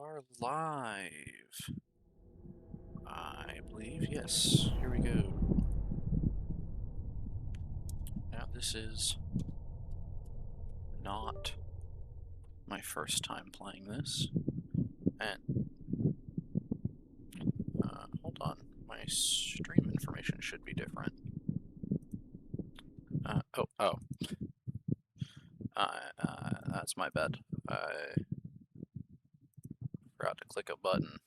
are live. I believe, yes. Here we go. Now, this is not my first time playing this. And, hold on. My stream information should be different. That's my bad. I forgot to click a button.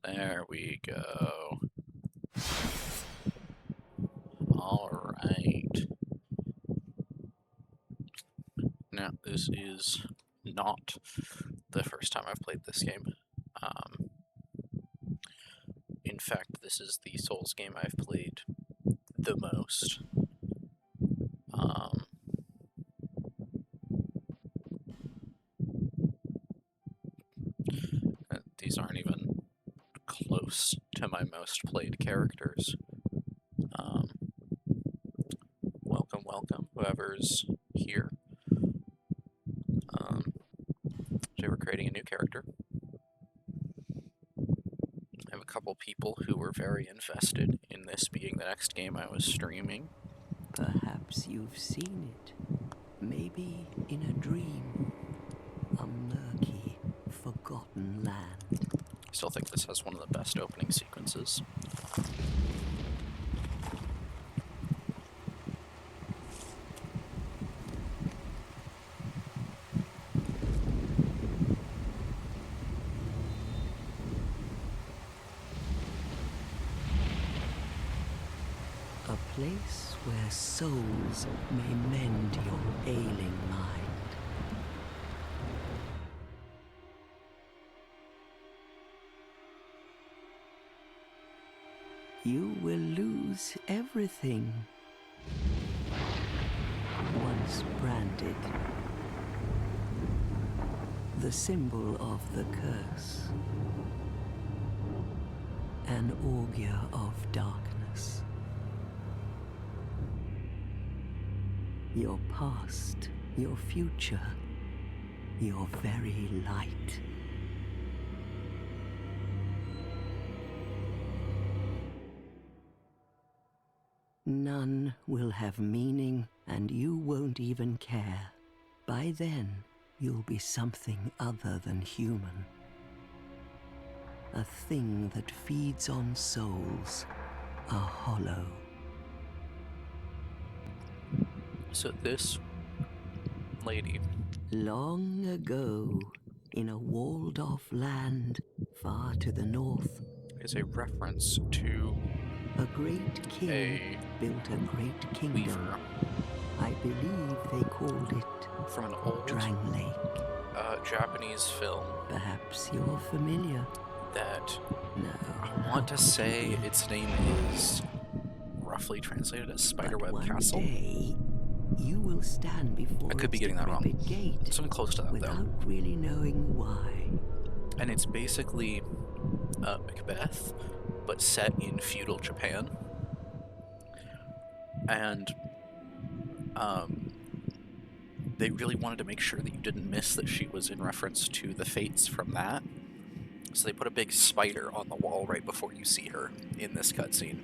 There we go. Alright. Now, this is not the first time I've played this game. In fact, this is the Souls game I've played the most. These aren't even close to my most played characters. Welcome, whoever's here. Today we're creating a new character. I have a couple people who were very invested in this being the next game I was streaming. Perhaps you've seen it. Maybe in a dream. A murky, forgotten land. I still think this has one of the best opening sequences. A place where souls may mend your ailing mind. You will lose everything. Once branded. The symbol of the curse. An augur of darkness. Your past, your future, your very light. None will have meaning, and you won't even care. By then, you'll be something other than human. A thing that feeds on souls, a hollow. So this lady, Long ago, in a walled-off land far to the north, is a reference to a great king built a great kingdom. weaver I believe they called it from an old Drang Lake. Japanese film Perhaps you're familiar. that No. I want to say its name is roughly translated as Spiderweb One Castle. day, you will stand before I could be its getting that wrong. decrepit gate Something close to that, without though. really knowing why. And it's basically Macbeth, but set in feudal Japan. And they really wanted to make sure that you didn't miss that she was in reference to the fates from that. So they put a big spider on the wall right before you see her in this cutscene.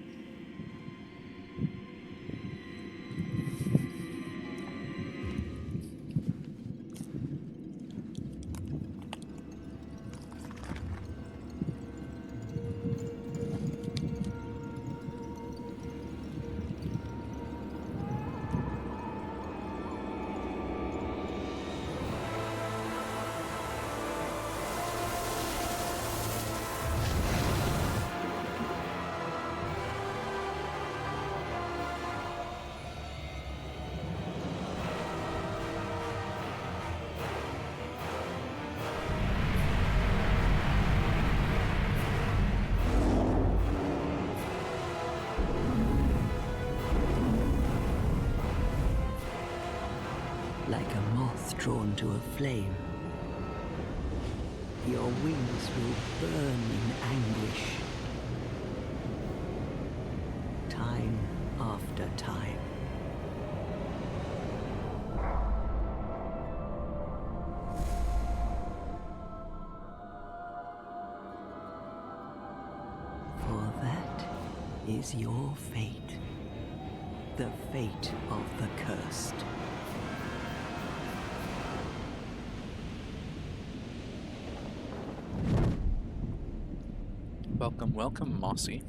Like a moth drawn to a flame. Your wings will burn in anguish. Time after time. is your fate. The fate of the cursed. Welcome, welcome, Mossy.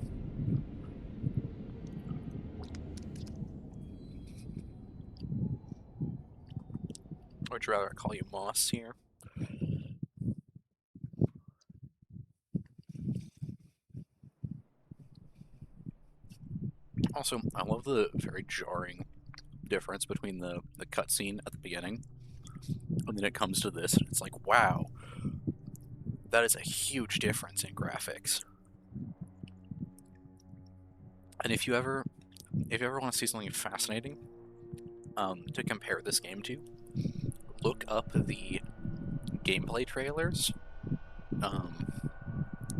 Or would you rather I call you Moss here? Also, I love the very jarring difference between the cutscene at the beginning and then it comes to this, and it's like, wow, that is a huge difference in graphics. And if you ever want to see something fascinating to compare this game to, look up the gameplay trailers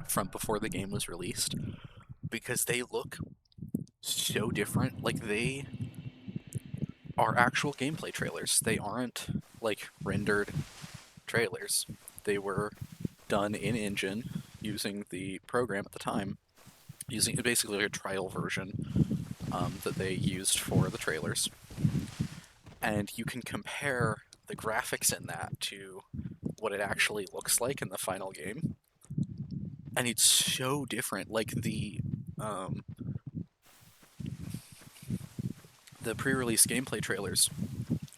from before the game was released, because they look so different. Like, they are actual gameplay trailers. They aren't like rendered trailers. They were done in engine using the program at the time, using basically a trial version that they used for the trailers. And you can compare the graphics in that to what it actually looks like in the final game. And it's so different. Like, the pre-release gameplay trailers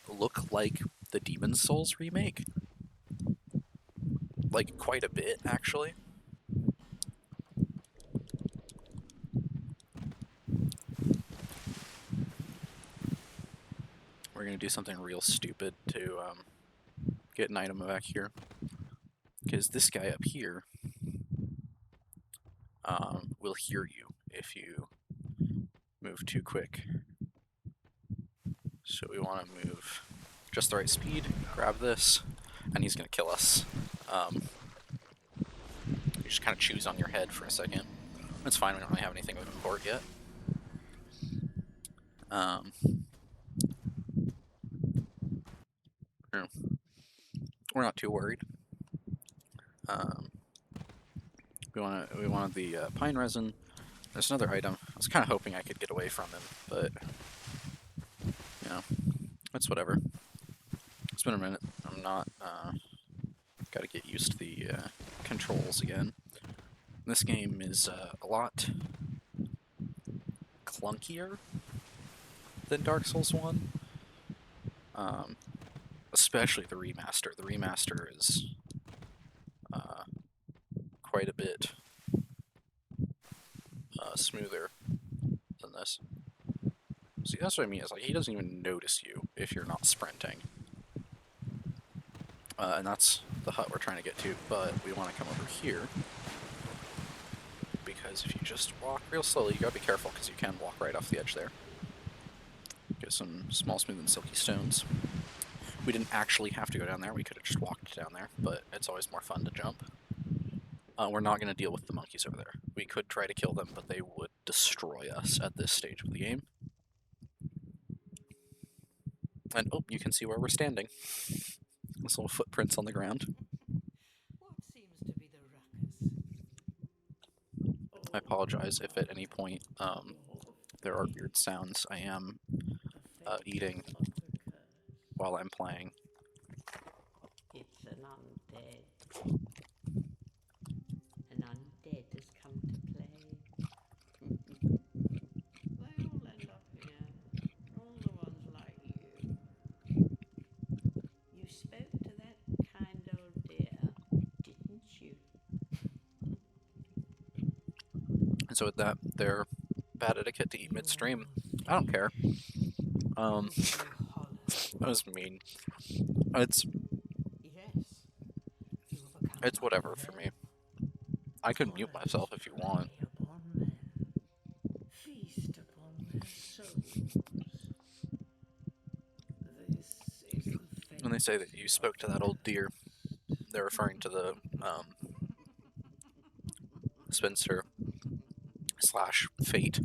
look like the Demon's Souls remake. Like, quite a bit, actually. We're gonna do something real stupid to get an item back here. Because this guy up here will hear you if you move too quick. So we want to move just the right speed, grab this, and he's going to kill us. You just kind of choose on your head for a second. That's fine, we don't really have anything of import yet. We're not too worried. We wanted the pine resin. There's another item. I was kind of hoping I could get away from him, but you know, it's whatever. It's been a minute. I'm not. Got to get used to the controls again. This game is a lot clunkier than Dark Souls 1. Especially the remaster. The remaster is quite a bit smoother than this. See, that's what I mean. Is like, he doesn't even notice you if you're not sprinting. And that's the hut we're trying to get to, but we want to come over here. Because if you just walk real slowly, you gotta be careful, because you can walk right off the edge there. Get some small, smooth, and silky stones. We didn't actually have to go down there, we could have just walked down there, but it's always more fun to jump. We're not going to deal with the monkeys over there. We could try to kill them, but they would destroy us at this stage of the game. And, oh, you can see where we're standing. Those little footprints on the ground. What seems to be the ruckus? I apologize if at any point there are weird sounds. I am eating while I'm playing. It's an undead. An undead has come to play. They all end up here. All the ones like you. You spoke to that kind old dear, didn't you? And so with that, they're bad etiquette to eat midstream. I don't care. That was mean. It's whatever for me. I can mute myself if you want. Feast upon their souls. This is the fate. When they say that you spoke to that old deer, they're referring to the spinster / fate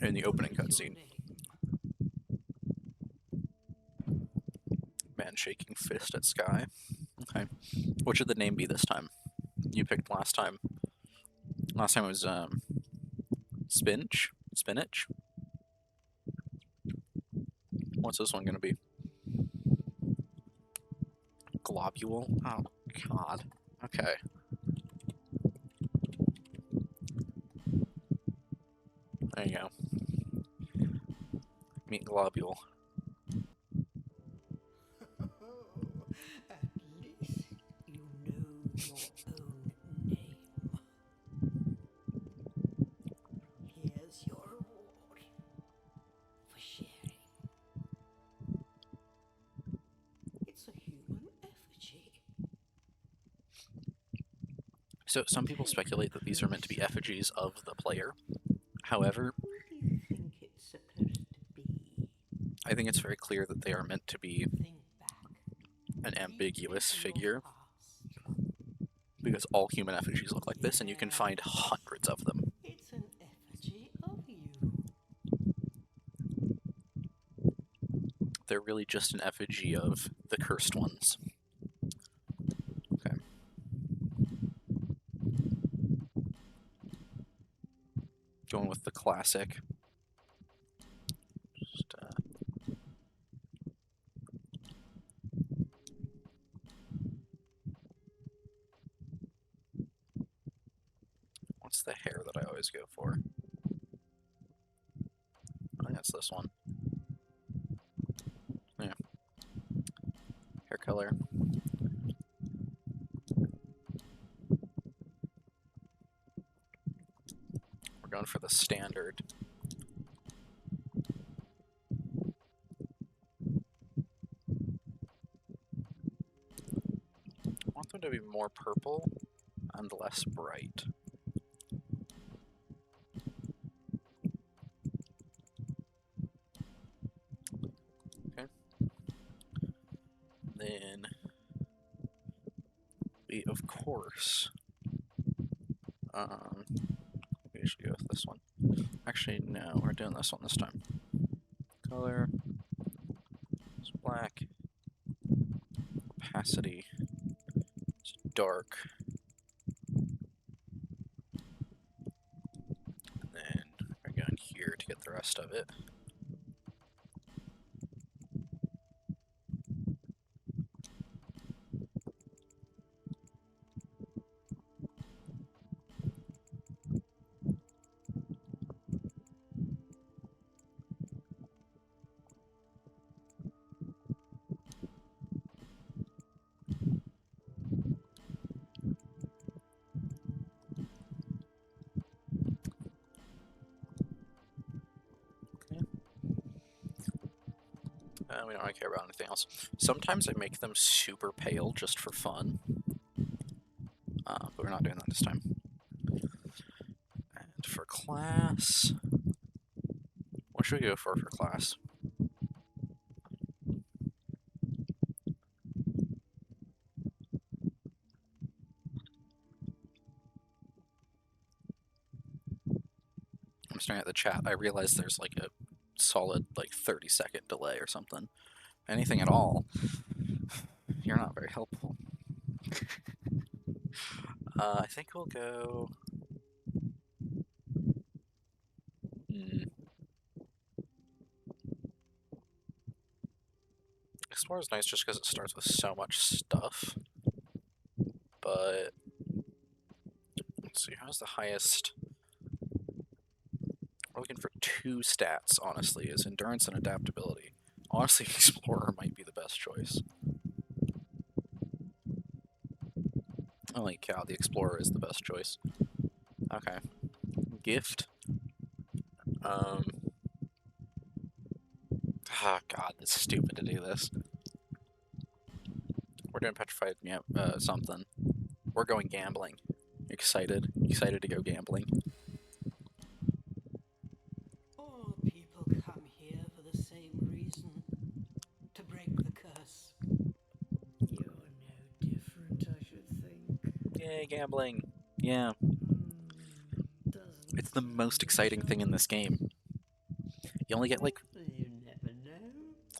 in the opening cutscene. Man shaking fist at sky. Okay. What should the name be this time? You picked last time. Last time it was Spinach? Spinach? What's this one gonna be? Globule? Oh, God. Okay. There you go. Meet globule. At least you know your own name. Here's your reward for sharing. It's a human effigy. So some people speculate that these are meant to be effigies of the player. However, Who do you think it's supposed to be? I think it's very clear that they are meant to be Think back. an ambiguous Deep into figure, your past. because all human effigies look like this, and you can find hundreds of them. It's an effigy of you. They're really just an effigy of the cursed ones. Okay. Going with the classic. Just, what's the hair that I always go for? I think it's this one. Yeah. Hair color. We're going for the standard. I want them to be more purple and less bright. Okay. Then we, of course, we should go with this one. Actually, no, we're doing this one this time. Color is black. Opacity is dark. And then we're going here to get the rest of it. We don't really care about anything else. Sometimes I make them super pale just for fun. But we're not doing that this time. And for class... What should we go for class? I'm staring at the chat. I realize there's like a solid 30-second delay or something. Anything at all. You're not very helpful. I think we'll go... Explorer's nice just because it starts with so much stuff. But... Let's see, how's the highest... We're looking for 2 stats, honestly, is endurance and adaptability. Honestly, Explorer might be the best choice. Holy cow, the Explorer is the best choice. Okay. Gift. Ah, God, it's stupid to do this. We're doing petrified, yeah, something. We're going gambling. Excited. Excited to go gambling. All people come here for the same reason. To break the curse. You're no different, I should think. Yay, gambling. Yeah. Doesn't It's the most exciting thing in this game. You only get You never know.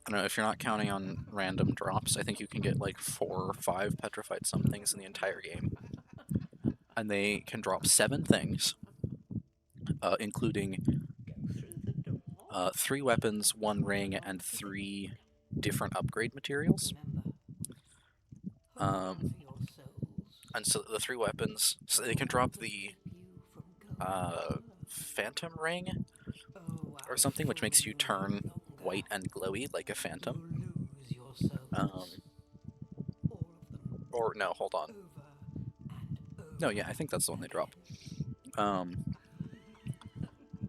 I don't know, if you're not counting on random drops, I think you can get 4 or 5 petrified somethings in the entire game. And they can drop 7 things. including Go through the door. 3 weapons, 1 ring, and 3 different upgrade materials. Remember, hold on Um, for your souls. and so the 3 weapons, so they can drop the You from going Phantom Ring oh, or I'll something, which fool makes you you no turn longer. white and glowy like a You'll phantom. lose your souls. All of them. Or no, hold on. Over and over. No, yeah, I think that's the one they drop. again.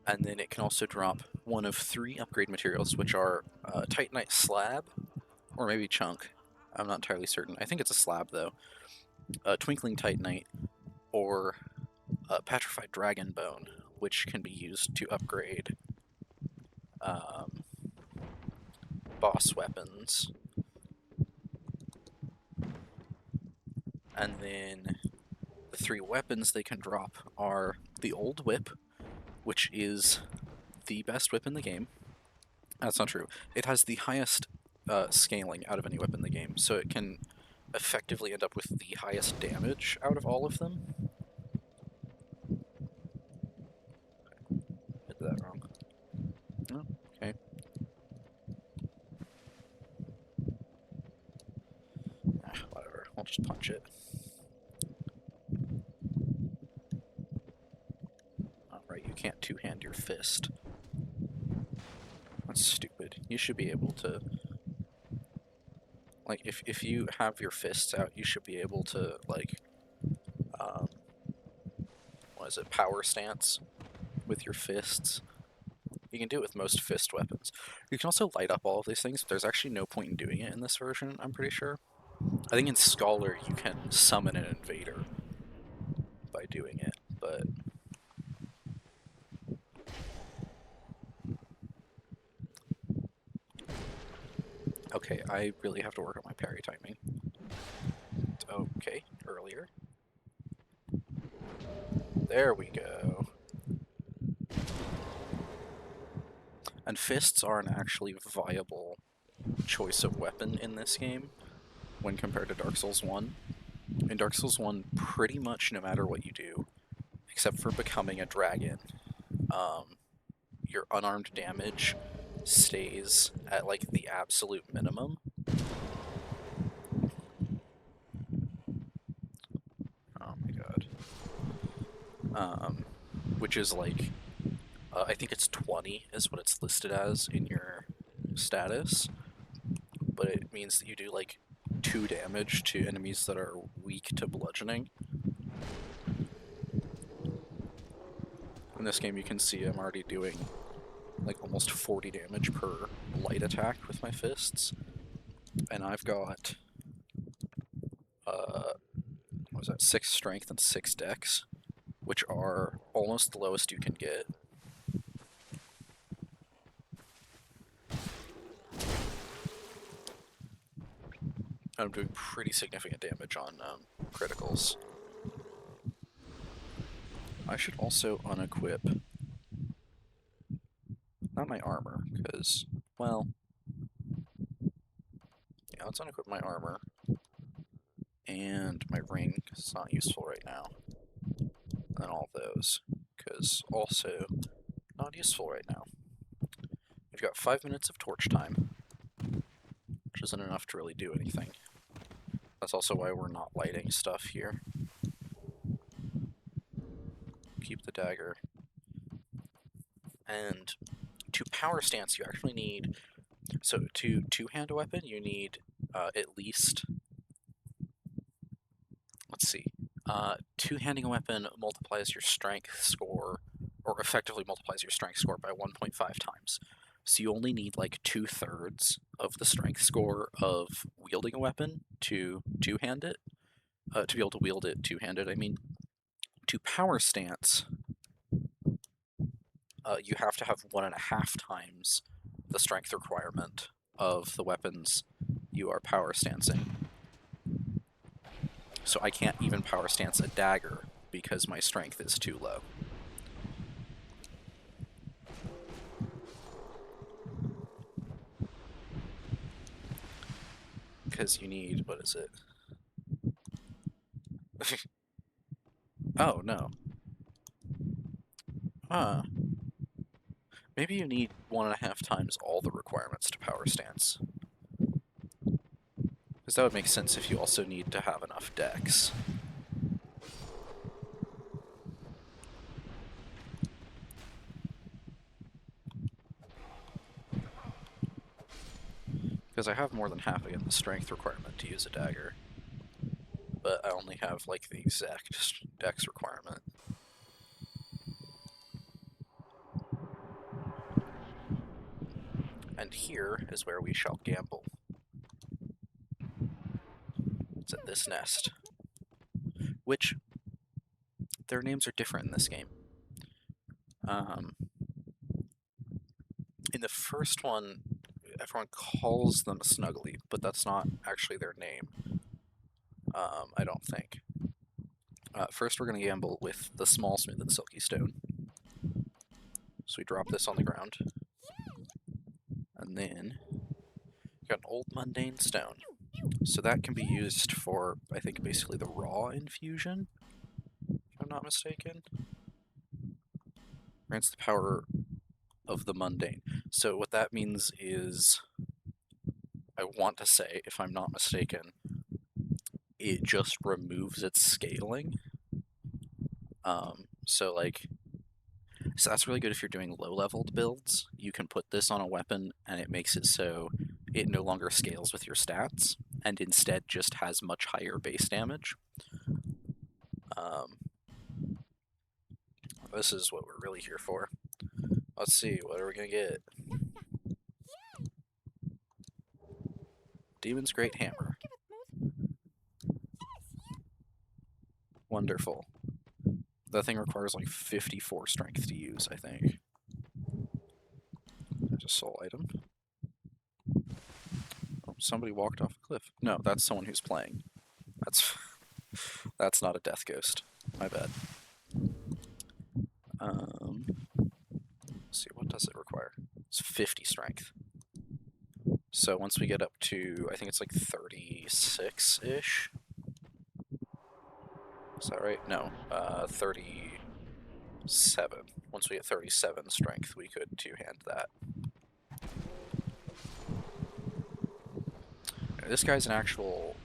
And then it can also drop one of 3 upgrade materials, which are Titanite Slab, or maybe Chunk. I'm not entirely certain. I think it's a slab, though. Twinkling Titanite, or Petrified Dragon Bone, which can be used to upgrade boss weapons. And then the 3 weapons they can drop are the Old Whip, which is the best whip in the game. That's not true. It has the highest scaling out of any weapon in the game, so it can effectively end up with the highest damage out of all of them. I did that wrong. Oh, okay. Whatever. I'll just punch it. Alright, you can't two-hand your fist. That's stupid. You should be able to... Like, if you have your fists out, you should be able to, like, what is it, power stance with your fists. You can do it with most fist weapons. You can also light up all of these things, but there's actually no point in doing it in this version, I'm pretty sure. I think in Scholar you can summon an invader by doing it, but... Okay, I really have to work on my parry timing. Okay, earlier. There we go. And fists are an actually viable choice of weapon in this game when compared to Dark Souls 1. In Dark Souls 1, pretty much no matter what you do, except for becoming a dragon, your unarmed damage stays at like the absolute minimum. Oh my god. Which is like, I think it's 20 is what it's listed as in your status, but it means that you do like 2 damage to enemies that are weak to bludgeoning. In this game you can see I'm already doing like almost 40 damage per light attack with my fists, and I've got what was that, 6 strength and 6 dex, which are almost the lowest you can get. I'm doing pretty significant damage on criticals. I should also unequip, not my armor, because, well, yeah, let's unequip my armor, and my ring, because it's not useful right now, and all those, because also not useful right now. We've got 5 minutes of torch time, which isn't enough to really do anything. That's also why we're not lighting stuff here. Keep the dagger. And to power stance, you actually need... So to two-hand a weapon, you need at least... Let's see. Two-handing a weapon multiplies your strength score, or effectively multiplies your strength score by 1.5 times. So you only need like 2/3 of the strength score of wielding a weapon to two-hand it. To be able to wield it two-handed, I mean. To power stance, you have to have 1.5 times the strength requirement of the weapons you are power stancing. So I can't even power stance a dagger because my strength is too low. Because you need, what is it? Oh, no. Ah, maybe you need 1.5 times all the requirements to power stance. Because that would make sense if you also need to have enough dex. Because I have more than half again the strength requirement to use a dagger. But I only have like the exact dex requirement. And here is where we shall gamble. It's at this nest. Which, their names are different in this game. In the first one, everyone calls them Snuggly, but that's not actually their name. I don't think. First, we're going to gamble with the small, smooth, and silky stone. So we drop this on the ground. And then, we got an old mundane stone. So that can be used for, I think, basically the raw infusion, if I'm not mistaken. Grants the power of the mundane. So what that means is, I want to say, if I'm not mistaken, it just removes its scaling. So like, so that's really good if you're doing low-leveled builds. You can put this on a weapon, and it makes it so it no longer scales with your stats, and instead just has much higher base damage. This is what we're really here for. Let's see, what are we gonna get? Demon's Great Hammer. Wonderful. That thing requires like 54 strength to use, I think. There's a soul item. Oh, somebody walked off a cliff. No, that's someone who's playing. That's that's not a death ghost. My bad. Let's see, what does it require? It's 50 strength. So once we get up to, I think it's like 36-ish. Is that right? No, 37. Once we get 37 strength, we could two-hand that. This guy's an actual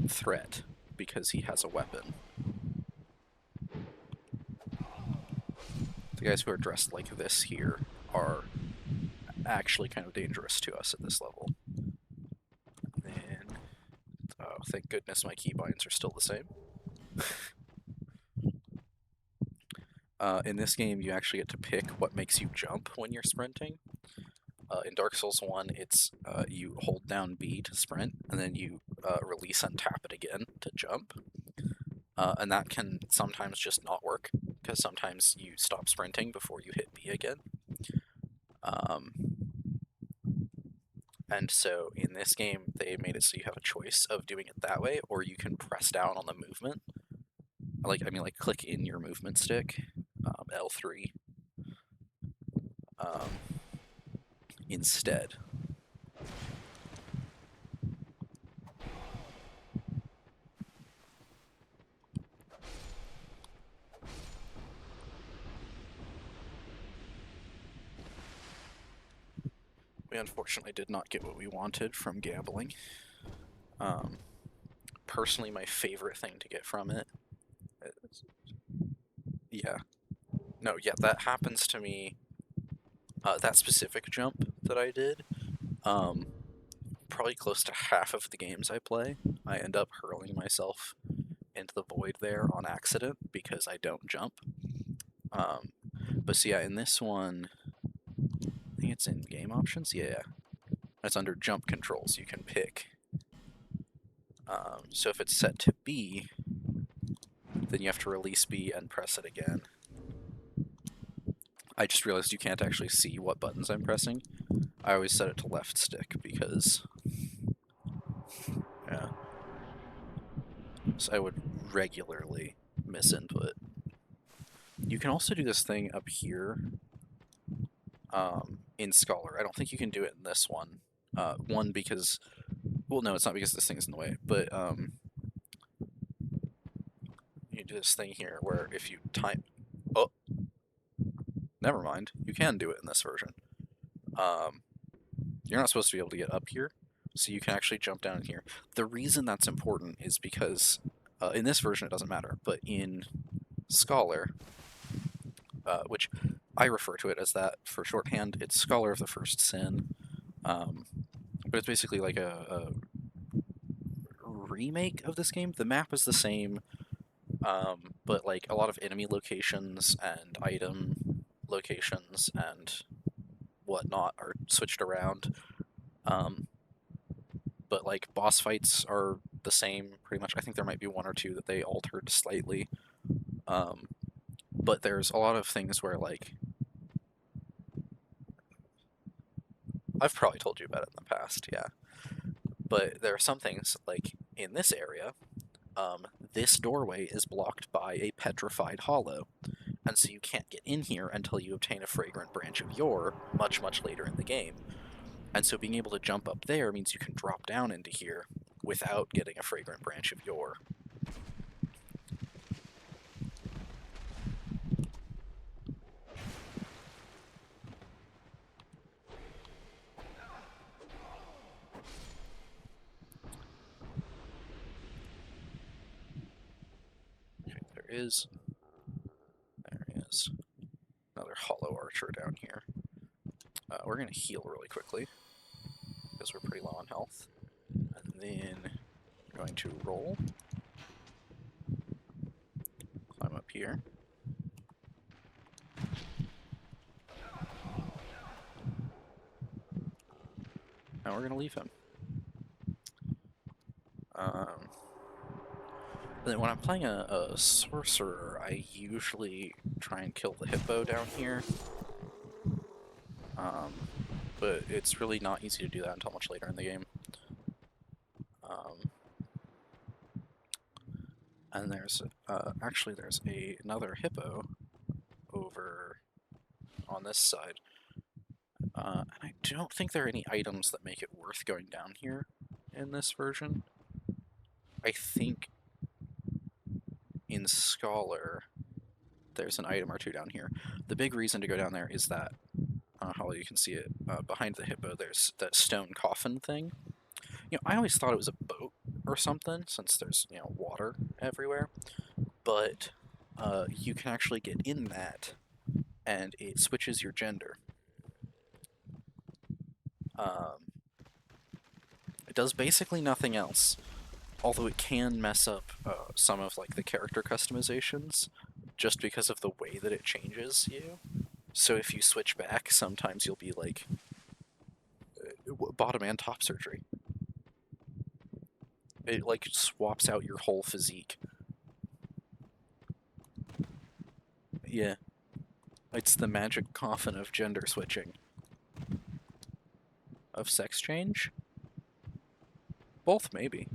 threat because he has a weapon. The guys who are dressed like this here are actually kind of dangerous to us at this level. And, oh, thank goodness my keybinds are still the same. In this game, you actually get to pick what makes you jump when you're sprinting. In Dark Souls 1, it's you hold down B to sprint, and then you release and tap it again to jump. And that can sometimes just not work, because sometimes you stop sprinting before you hit B again. And so in this game, they made it so you have a choice of doing it that way, or you can press down on the movement. Like click in your movement stick, L3, instead. We unfortunately did not get what we wanted from gambling. Personally, my favorite thing to get from it is, yeah. No, yeah, that happens to me. That specific jump that I did, probably close to half of the games I play, I end up hurling myself into the void there on accident because I don't jump. But so yeah, in this one, I think it's in game options. Yeah, it's under jump controls. You can pick. So if it's set to B, then you have to release B and press it again. I just realized you can't actually see what buttons I'm pressing. I always set it to left stick because, yeah. So I would regularly miss input. You can also do this thing up here in Scholar. I don't think you can do it in this one. One, because, well, no, it's not because this thing's in the way, but you do this thing here where if you time, oh, never mind. You can do it in this version. You're not supposed to be able to get up here, so you can actually jump down in here. The reason that's important is because in this version it doesn't matter, but in Scholar, which I refer to it as that for shorthand, it's Scholar of the First Sin, but it's basically like a remake of this game. The map is the same, but like a lot of enemy locations and item locations and whatnot are switched around. But like boss fights are the same pretty much. I think there might be one or two that they altered slightly. But there's a lot of things where like I've probably told you about it in the past, yeah. But there are some things like in this area, this doorway is blocked by a petrified hollow, and so you can't get in here until you obtain a fragrant branch of yore much, much later in the game. And so being able to jump up there means you can drop down into here without getting a fragrant branch of yore. Okay, there is another hollow archer down here. We're going to heal really quickly because we're pretty low on health. And then we're going to roll. Climb up here. Now we're going to leave him. Then when I'm playing a sorcerer, I usually try and kill the hippo down here. But it's really not easy to do that until much later in the game. And there's actually there's another hippo over on this side. And I don't think there are any items that make it worth going down here in this version. I think in Scholar there's an item or two down here. The big reason to go down there is that, how well you can see it, behind the hippo there's that stone coffin thing. You know, I always thought it was a boat or something, since there's, you know, water everywhere. But you can actually get in that, and it switches your gender. It does basically nothing else, although it can mess up some of like the character customizations, just because of the way that it changes you. So if you switch back, sometimes you'll be like bottom and top surgery. It like swaps out your whole physique. Yeah. It's the magic coffin of gender switching. Of sex change? Both, maybe.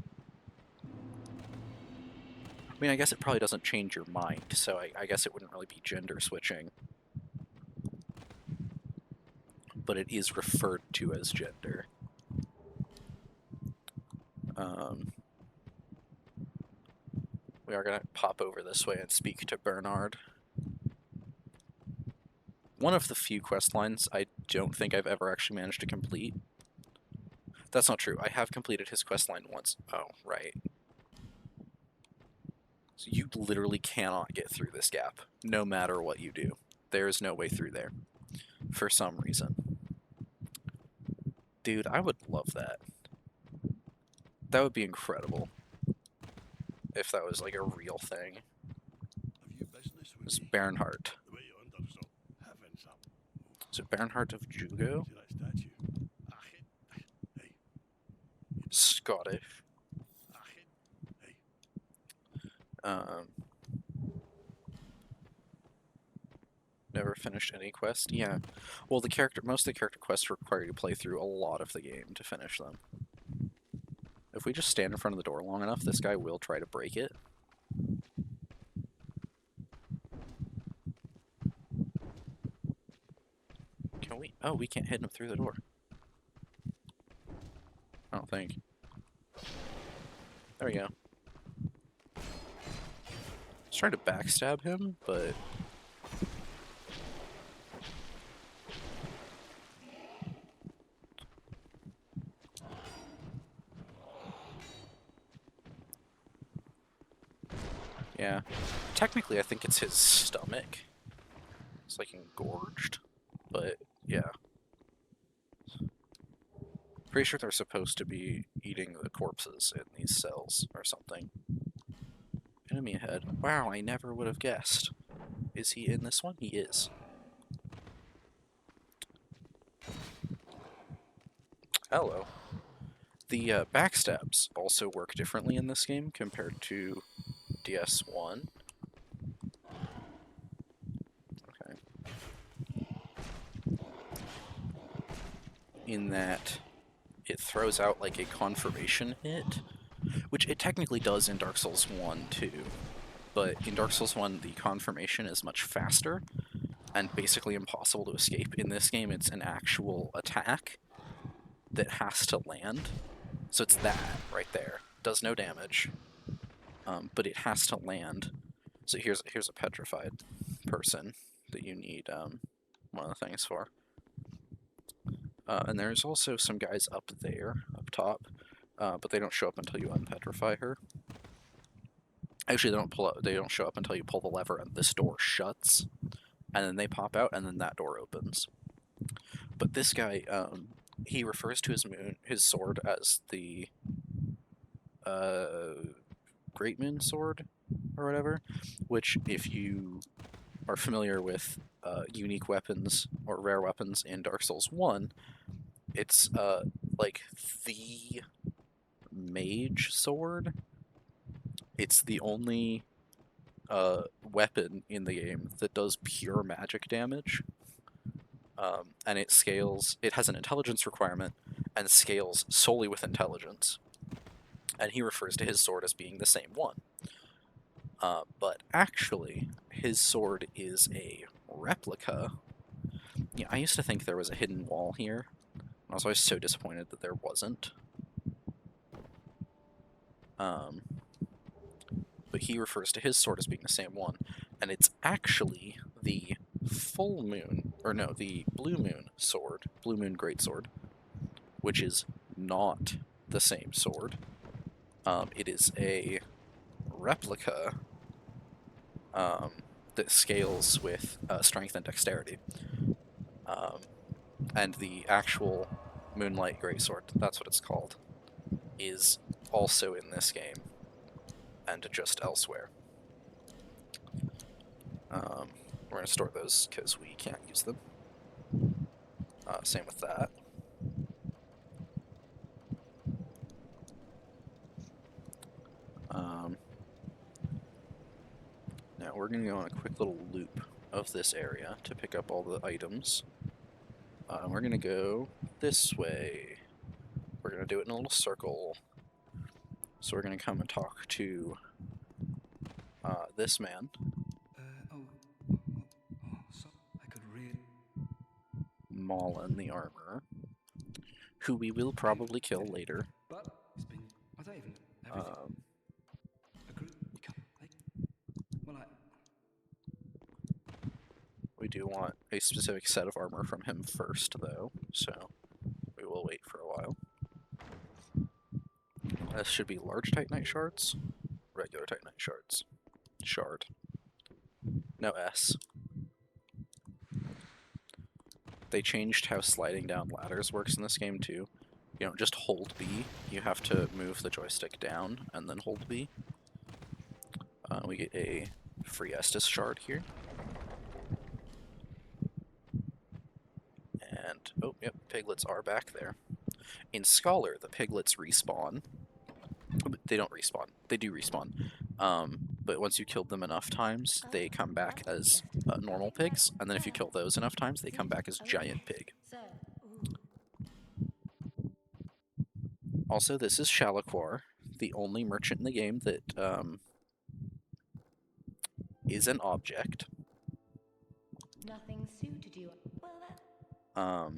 I mean, I guess it probably doesn't change your mind, so I guess it wouldn't really be gender switching. But it is referred to as gender. We are going to pop over this way and speak to Bernard. One of the few quest lines I don't think I've ever actually managed to complete. That's not true. I have completed his quest line once. Oh, right. So you literally cannot get through this gap, no matter what you do. There is no way through there, for some reason. Dude, I would love that. That would be incredible. If that was like a real thing. It's Bernhardt. Is it Bernhardt of Jugo? Scottish. Never finished any quest? Yeah. Well, most of the character quests require you to play through a lot of the game to finish them. If we just stand in front of the door long enough, this guy will try to break it. Can we? Oh, we can't hit him through the door. I don't think. There we go. I was trying to backstab him, but Yeah. Technically, I think it's his stomach. It's like engorged. But, yeah. Pretty sure they're supposed to be eating the corpses in these cells or something. Enemy ahead. Wow, I never would have guessed. Is he in this one? He is. Hello. The backstabs also work differently in this game compared to DS1. Okay. In that it throws out like a confirmation hit, which it technically does in Dark Souls 1 too. But in Dark Souls 1, the confirmation is much faster and basically impossible to escape. In this game, it's an actual attack that has to land. So it's that right there. Does no damage, but it has to land. So here's a petrified person that you need one of the things for. And there's also some guys up there, up top, but they don't show up until you unpetrify her. Actually, they don't show up until you pull the lever and this door shuts, and then they pop out, and then that door opens. But this guy, he refers to his sword as the Great Moon Sword, or whatever, which, if you are familiar with unique weapons or rare weapons in Dark Souls 1, it's like the mage sword. It's the only weapon in the game that does pure magic damage. And it scales, it has an intelligence requirement and scales solely with intelligence. And he refers to his sword as being the same one. But actually, his sword is a replica. Yeah, I used to think there was a hidden wall here. I was always so disappointed that there wasn't. But he refers to his sword as being the same one. And it's actually the full moon, or no, the blue moon sword, blue moon greatsword, which is not the same sword. It is a replica that scales with strength and dexterity. And the actual Moonlight Greatsword, that's what it's called, is also in this game and just elsewhere. We're going to store those because we can't use them. Same with that. Now we're going to go on a quick little loop of this area to pick up all the items. We're going to go this way. We're going to do it in a little circle. So we're going to come and talk to this man. So I could read. Maulin the armorer, who we will probably kill later. But it's been. I don't even know everything. A group. You can't. Well, We do want a specific set of armor from him first, though, so we will wait for a while. This should be large titanite shards, regular titanite shards. Shard. No S. They changed how sliding down ladders works in this game, too. You don't just hold B, you have to move the joystick down and then hold B. We get a free Estus shard here. And, oh, yep, piglets are back there. In Scholar, the piglets respawn. They don't respawn. They do respawn. But once you killed them enough times, they come back as normal pigs, and then if you kill those enough times, they come back as giant pig. Also, this is Shalaquar, the only merchant in the game that is an object. Nothing suited you. Well,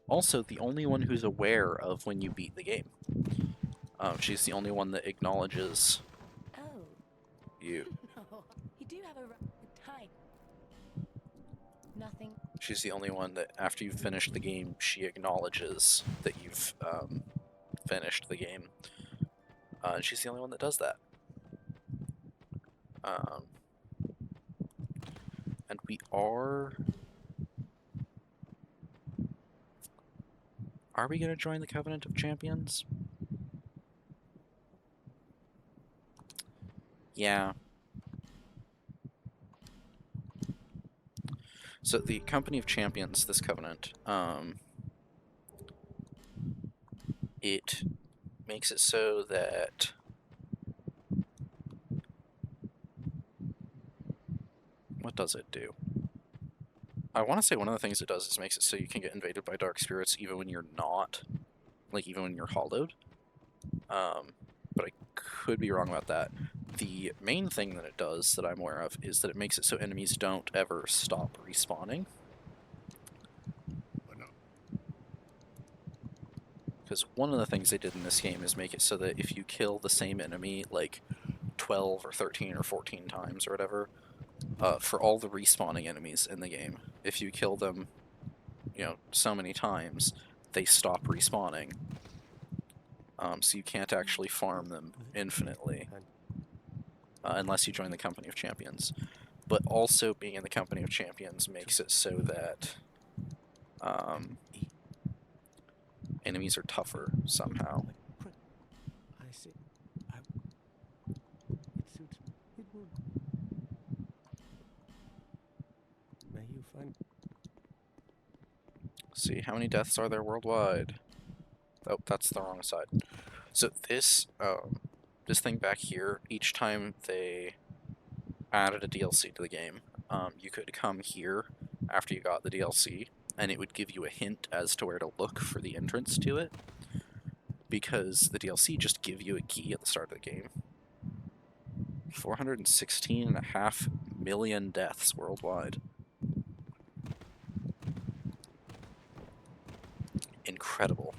Also, the only one who's aware of when you beat the game. She's the only one that acknowledges you. No, you do have a time. Nothing. She's the only one that, after you've finished the game, she acknowledges that you've finished the game. And she's the only one that does that. And we are... Are we going to join the Covenant of Champions? Yeah. So the Company of Champions, this covenant, it makes it so that what does it do? I want to say one of the things it does is makes it so you can get invaded by dark spirits even when you're not, like even when you're hollowed. But I could be wrong about that. The main thing that it does that I'm aware of is that it makes it so enemies don't ever stop respawning. Because one of the things they did in this game is make it so that if you kill the same enemy like 12 or 13 or 14 times or whatever, for all the respawning enemies in the game, if you kill them, you know, so many times, they stop respawning. So you can't actually farm them infinitely unless you join the Company of Champions. But also being in the Company of Champions makes it so that enemies are tougher somehow. I see. It suits me. It would. May you find. See, how many deaths are there worldwide? Oh, that's the wrong side. So this this thing back here, each time they added a DLC to the game, you could come here after you got the DLC, and it would give you a hint as to where to look for the entrance to it, because the DLC just give you a key at the start of the game. 416.5 million deaths worldwide. Incredible.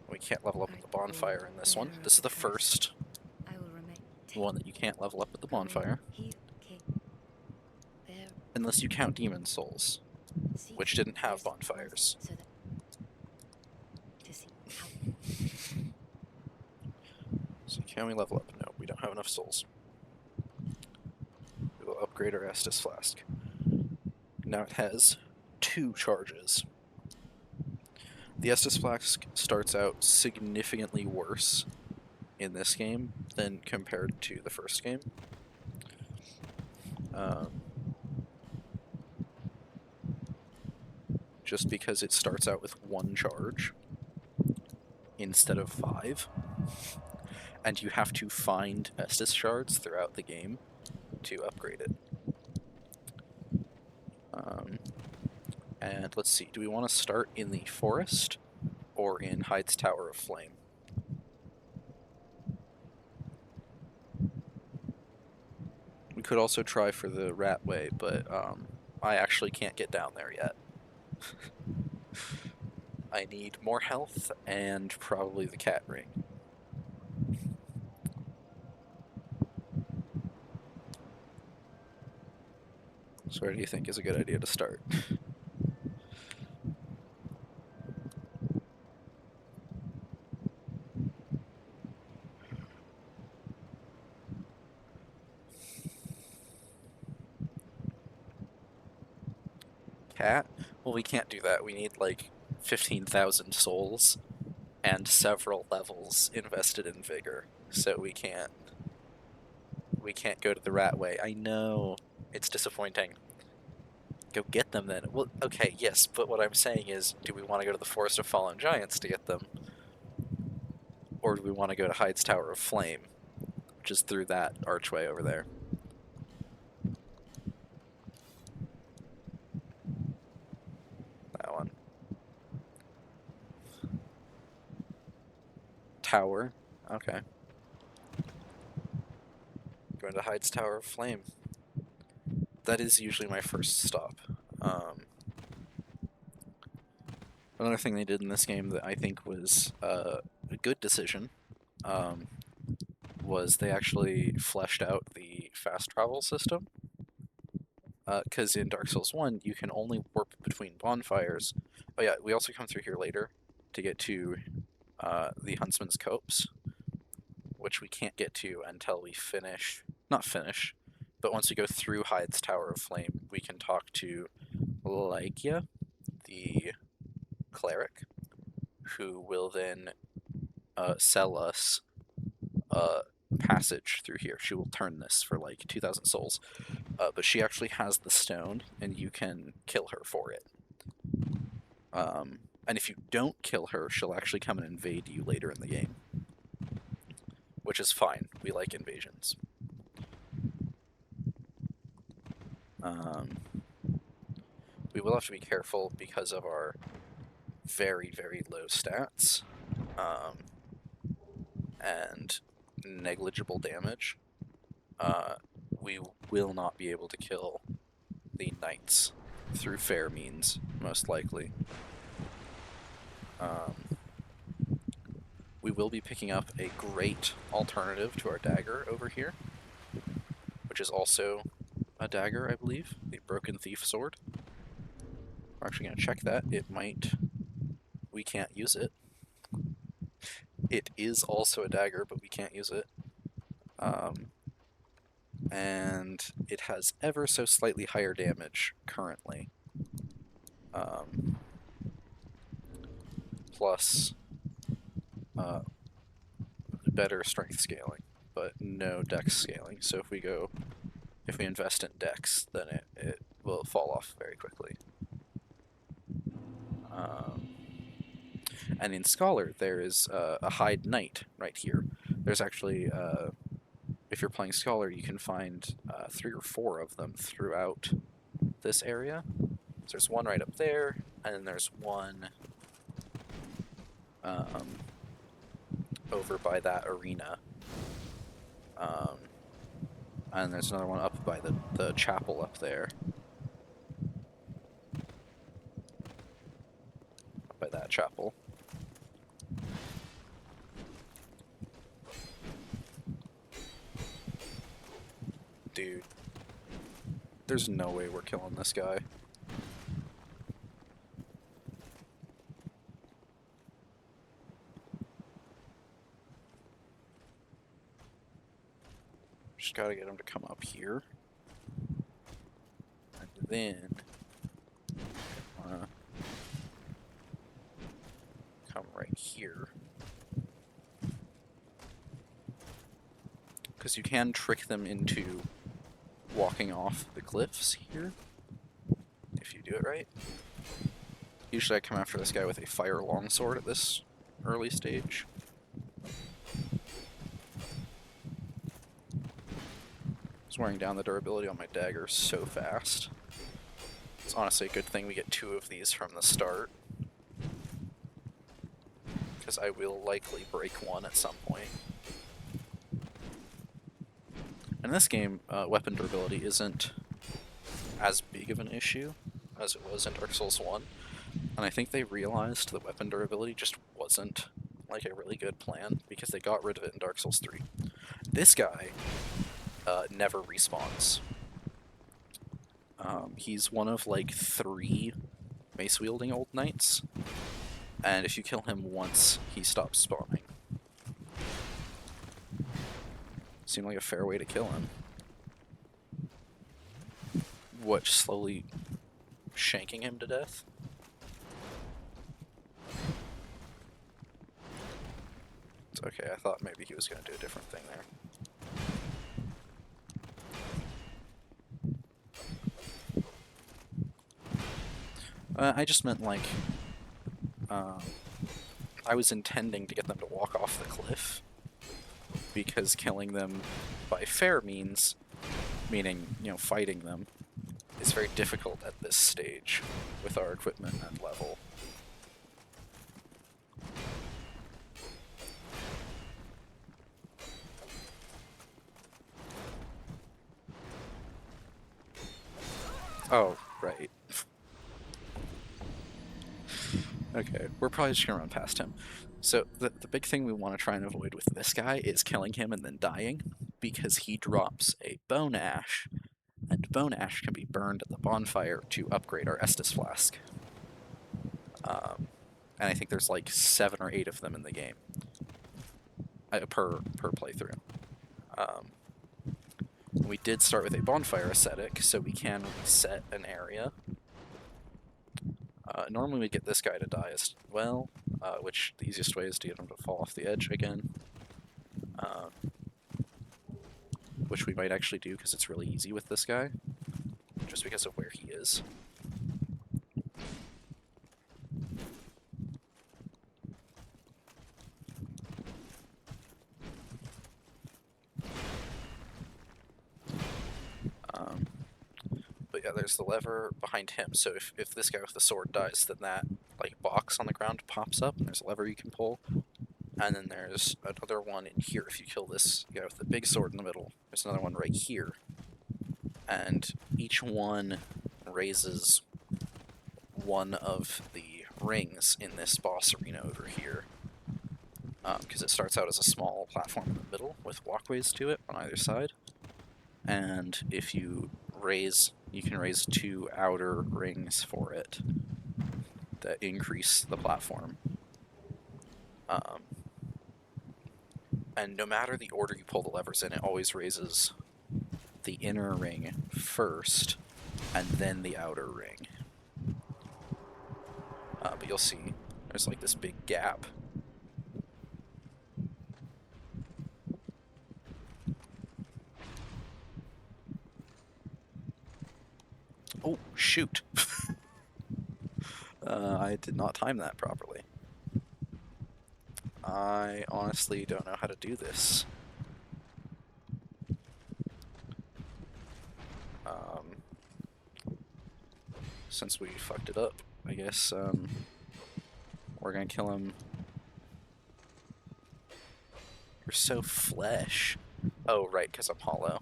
We can't level up with the bonfire in this one. This is the first one that you can't level up with the bonfire. Unless you count demon souls, which didn't have bonfires. So can we level up? No, we don't have enough souls. We will upgrade our Estus Flask. Now it has 2 charges. The Estus Flask starts out significantly worse in this game than compared to the first game. Just because it starts out with 1 charge instead of 5. And you have to find Estus shards throughout the game to upgrade it. And let's see, do we want to start in the forest or in Hyde's Tower of Flame? We could also try for the Rat Way, but I actually can't get down there yet. I need more health and probably the cat ring. So where do you think is a good idea to start? Cat? Well, we can't do that. We need like 15,000 souls and several levels invested in vigor. So we can't go to the Rat Way. I know. It's disappointing. Go get them then. Well, okay, yes, but what I'm saying is, do we want to go to the Forest of Fallen Giants to get them? Or do we want to go to Hyde's Tower of Flame, which is through that archway over there? That one. Tower. Okay. Going to Hyde's Tower of Flame. That is usually my first stop. Another thing they did in this game that I think was a good decision was they actually fleshed out the fast travel system. Because in Dark Souls 1, you can only warp between bonfires. Oh yeah, we also come through here later to get to the Huntsman's Copse, which we can't get to until we finish, not finish, but once we go through Hyde's Tower of Flame, we can talk to Lykia, the cleric, who will then sell us a passage through here. She will turn this for like 2,000 souls, but she actually has the stone, and you can kill her for it. And if you don't kill her, she'll actually come and invade you later in the game, which is fine. We like invasions. We will have to be careful because of our very, very low stats and negligible damage. We will not be able to kill the knights through fair means, most likely. We will be picking up a great alternative to our dagger over here, which is also a dagger, I believe, the Broken Thief Sword. We're actually going to check that. It might... We can't use it. It is also a dagger, but we can't use it. And it has ever so slightly higher damage currently. Plus better strength scaling, but no dex scaling. So if we invest in dex, then it will fall off very quickly. And in Scholar, there is a Hyde Knight right here. There's actually, if you're playing Scholar, you can find 3 or 4 of them throughout this area. So there's one right up there, and then there's one over by that arena. And there's another one up by the chapel up there. Up by that chapel. Dude. There's no way we're killing this guy. Just gotta get him to come up here. And then... come right here. Because you can trick them into walking off the cliffs here, if you do it right. Usually I come after this guy with a fire longsword at this early stage. It's wearing down the durability on my dagger so fast. It's honestly a good thing we get 2 of these from the start, because I will likely break one at some point. In this game, weapon durability isn't as big of an issue as it was in Dark Souls 1, and I think they realized that weapon durability just wasn't like a really good plan, because they got rid of it in Dark Souls 3. This guy never respawns. He's one of like 3 mace-wielding old knights, and if you kill him once, he stops spawning. Seemed like a fair way to kill him. What, slowly shanking him to death? It's okay, I thought maybe he was going to do a different thing there. I just meant like, I was intending to get them to walk off the cliff, because killing them by fair means, meaning, you know, fighting them, is very difficult at this stage with our equipment and level. Oh, right. Okay, we're probably just gonna run past him. So the big thing we want to try and avoid with this guy is killing him and then dying, because he drops a bone ash, And bone ash can be burned at the bonfire to upgrade our Estus flask. And I think there's like 7 or 8 of them in the game per playthrough. We did start with a bonfire aesthetic, so we can reset an area. Normally we get this guy to die as well, which the easiest way is to get him to fall off the edge again. Which we might actually do because it's really easy with this guy, just because of where he is. But yeah, there's the lever behind him, so if this guy with the sword dies, then that like box on the ground pops up, and there's a lever you can pull. And then there's another one in here. If you kill this guy with the big sword in the middle, there's another one right here. And each one raises one of the rings in this boss arena over here. Because it starts out as a small platform in the middle with walkways to it on either side. And if you raise, you can raise 2 outer rings for it that increase the platform. And no matter the order you pull the levers in, it always raises the inner ring first, and then the outer ring. But you'll see, there's like this big gap. Oh, shoot. I did not time that properly. I honestly don't know how to do this. Since we fucked it up, I guess we're gonna kill him. You're so flesh. Oh, right, because I'm hollow.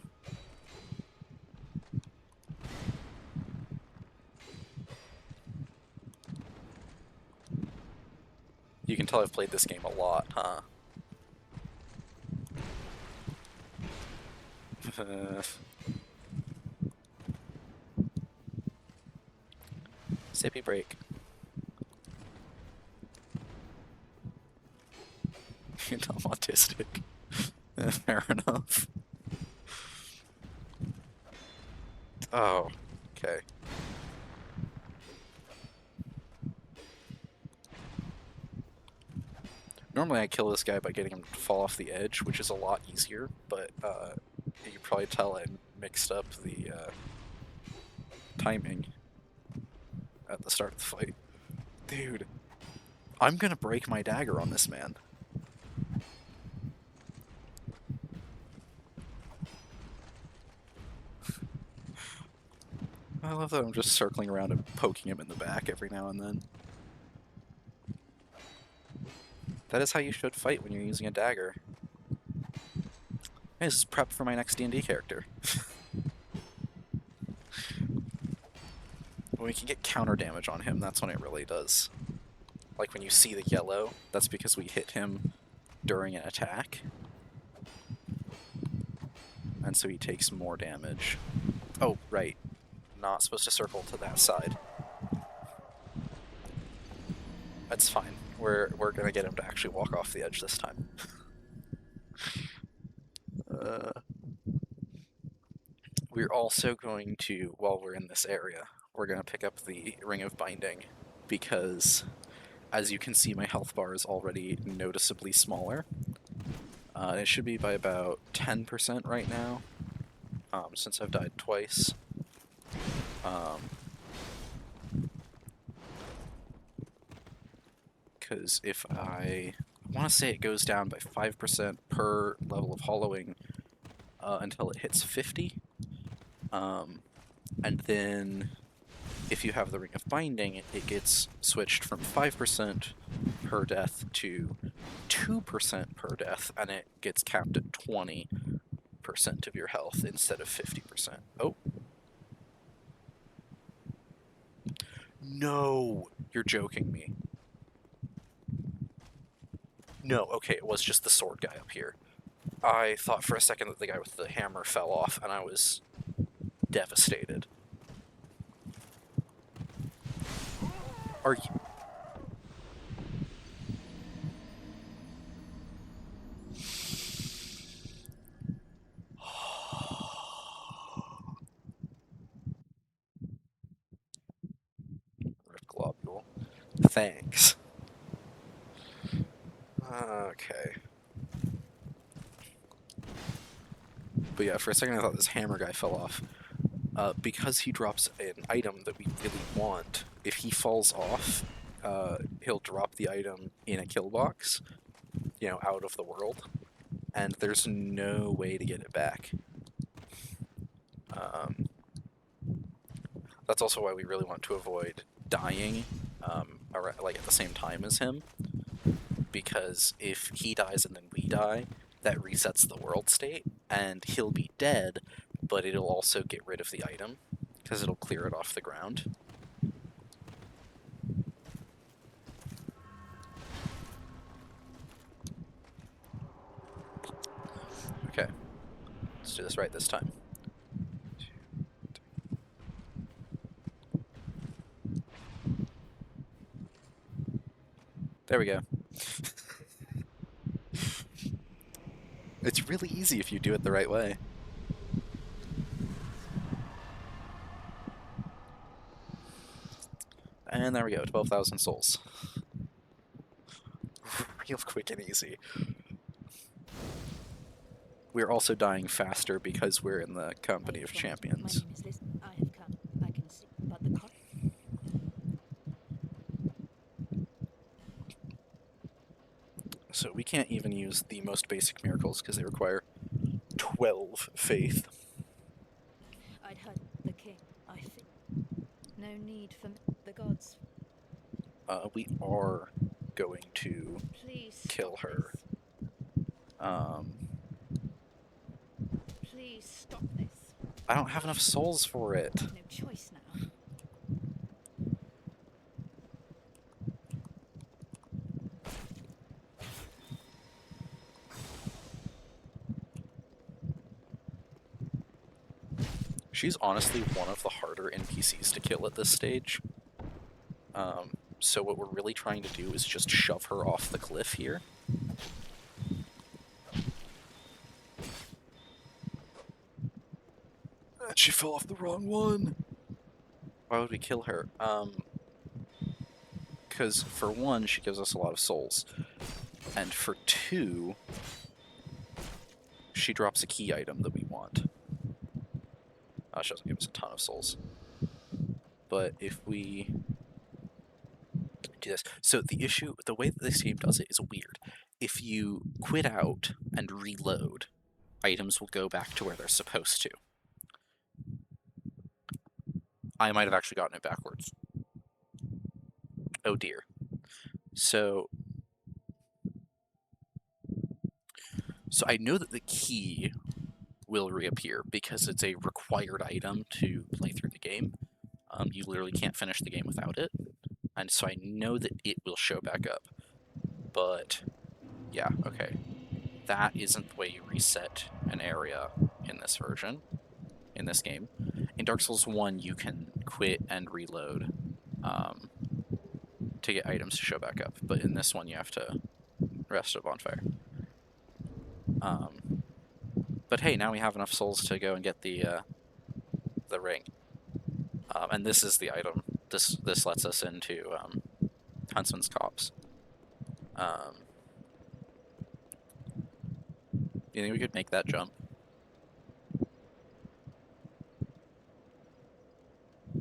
You can tell I've played this game a lot, huh? Sippy break. You can tell I'm autistic. Fair enough. Oh, okay. Normally I kill this guy by getting him to fall off the edge, which is a lot easier, but you can probably tell I mixed up the timing at the start of the fight. Dude, I'm gonna break my dagger on this man. I love that I'm just circling around and poking him in the back every now and then. That is how you should fight when you're using a dagger. Hey, this is prep for my next D&D character. When we can get counter damage on him, that's when it really does. Like when you see the yellow, that's because we hit him during an attack. And so he takes more damage. Oh, right. Not supposed to circle to that side. That's fine. We're gonna get him to actually walk off the edge this time. We're also going to, while we're in this area, we're gonna pick up the Ring of Binding, because as you can see, my health bar is already noticeably smaller. It should be by about 10% right now, since I've died twice. Because if I want to say it goes down by 5% per level of hollowing until it hits 50. And then if you have the Ring of Binding, it gets switched from 5% per death to 2% per death, and it gets capped at 20% of your health instead of 50%. Oh. No! You're joking me. No, okay, it was just the sword guy up here. I thought for a second that the guy with the hammer fell off, and I was devastated. Are you... Rift globule. Thanks. Okay. But yeah, for a second I thought this hammer guy fell off. Because he drops an item that we really want, if he falls off, he'll drop the item in a kill box, you know, out of the world, and there's no way to get it back. That's also why we really want to avoid dying, like at the same time as him, because if he dies and then we die, that resets the world state, and he'll be dead, but it'll also get rid of the item, because it'll clear it off the ground. Okay, let's do this right this time. There we go. It's really easy if you do it the right way. And there we go, 12,000 souls. Real quick and easy. We're also dying faster because we're in the company of champions. My name is Liz. I have come. I can see, but the So we can't even use the most basic miracles because they require 12 faith. I'd heard the king. I think no need for the gods. We are going to Please kill stop her. this. Please stop this. I don't have enough souls for it. No choice now. She's honestly one of the harder NPCs to kill at this stage. So what we're really trying to do is just shove her off the cliff here. And she fell off the wrong one. Why would we kill her? Because for one, she gives us a lot of souls. And for two, she drops a key item that we want. She doesn't give us a ton of souls. But if we do this... So the issue, the way that this game does it is weird. If you quit out and reload, items will go back to where they're supposed to. I might have actually gotten it backwards. Oh dear. So I know that the key will reappear because it's a required item to play through the game. You literally can't finish the game without it. And so I know that it will show back up. But yeah, okay. That isn't the way you reset an area in this version, in this game. In Dark Souls 1, you can quit and reload to get items to show back up. But in this one, you have to rest at a bonfire. But hey, now we have enough souls to go and get the ring. And this is the item. This lets us into Huntsman's Copse. You think we could make that jump?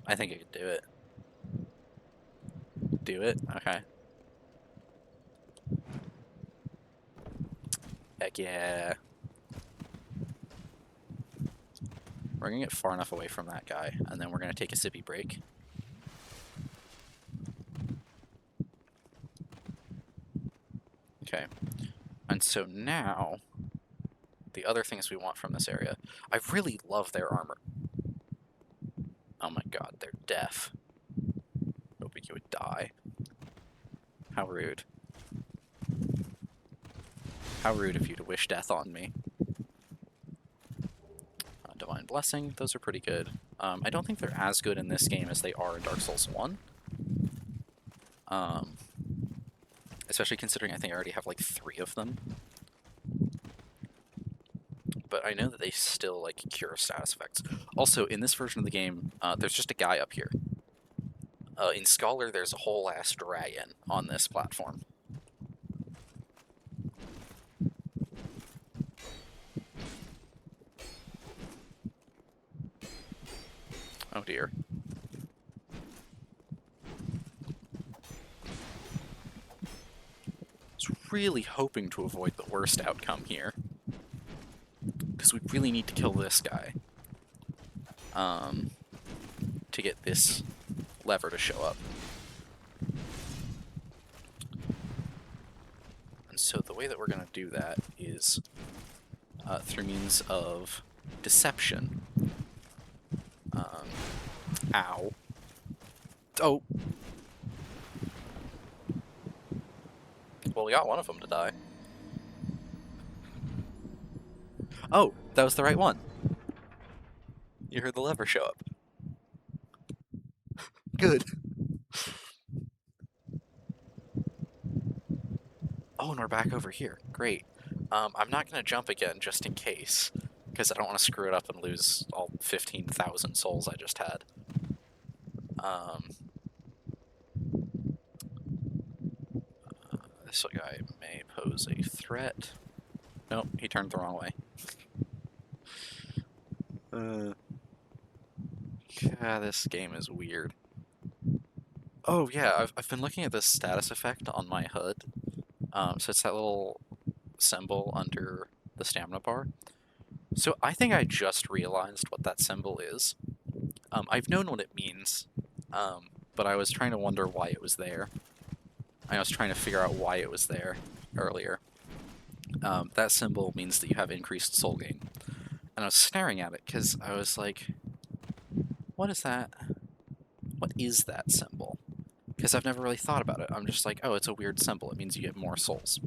I think I could do it. Do it? Okay. Heck yeah. We're gonna get far enough away from that guy, and then we're gonna take a sippy break. Okay. And so now, the other things we want from this area. I really love their armor. Oh my god, they're deaf. Hoping you would die. How rude. How rude of you to wish death on me. Divine Blessing, those are pretty good. I don't think they're as good in this game as they are in Dark Souls 1. Especially considering I think I already have like 3 of them. But I know that they still like cure status effects. Also, in this version of the game, there's just a guy up here. In Scholar, there's a whole ass dragon on this platform. Oh dear. I was really hoping to avoid the worst outcome here. Because we really need to kill this guy. To get this lever to show up. And so the way that we're going to do that is through means of deception. Ow. Oh! Well, we got one of them to die. Oh, that was the right one. You heard the lever show up. Good. Oh, and we're back over here. Great. I'm not going to jump again just in case, because I don't want to screw it up and lose all 15,000 souls I just had. This guy may pose a threat. Nope, he turned the wrong way. This game is weird. Oh yeah, I've been looking at this status effect on my HUD. So it's that little symbol under the stamina bar. So I think I just realized what that symbol is. I've known what it means, but I was trying to wonder why it was there. I was trying to figure out why it was there earlier. That symbol means that you have increased soul gain. And I was staring at it because I was like, what is that? What is that symbol? Because I've never really thought about it. I'm just like, oh, it's a weird symbol. It means you get more souls.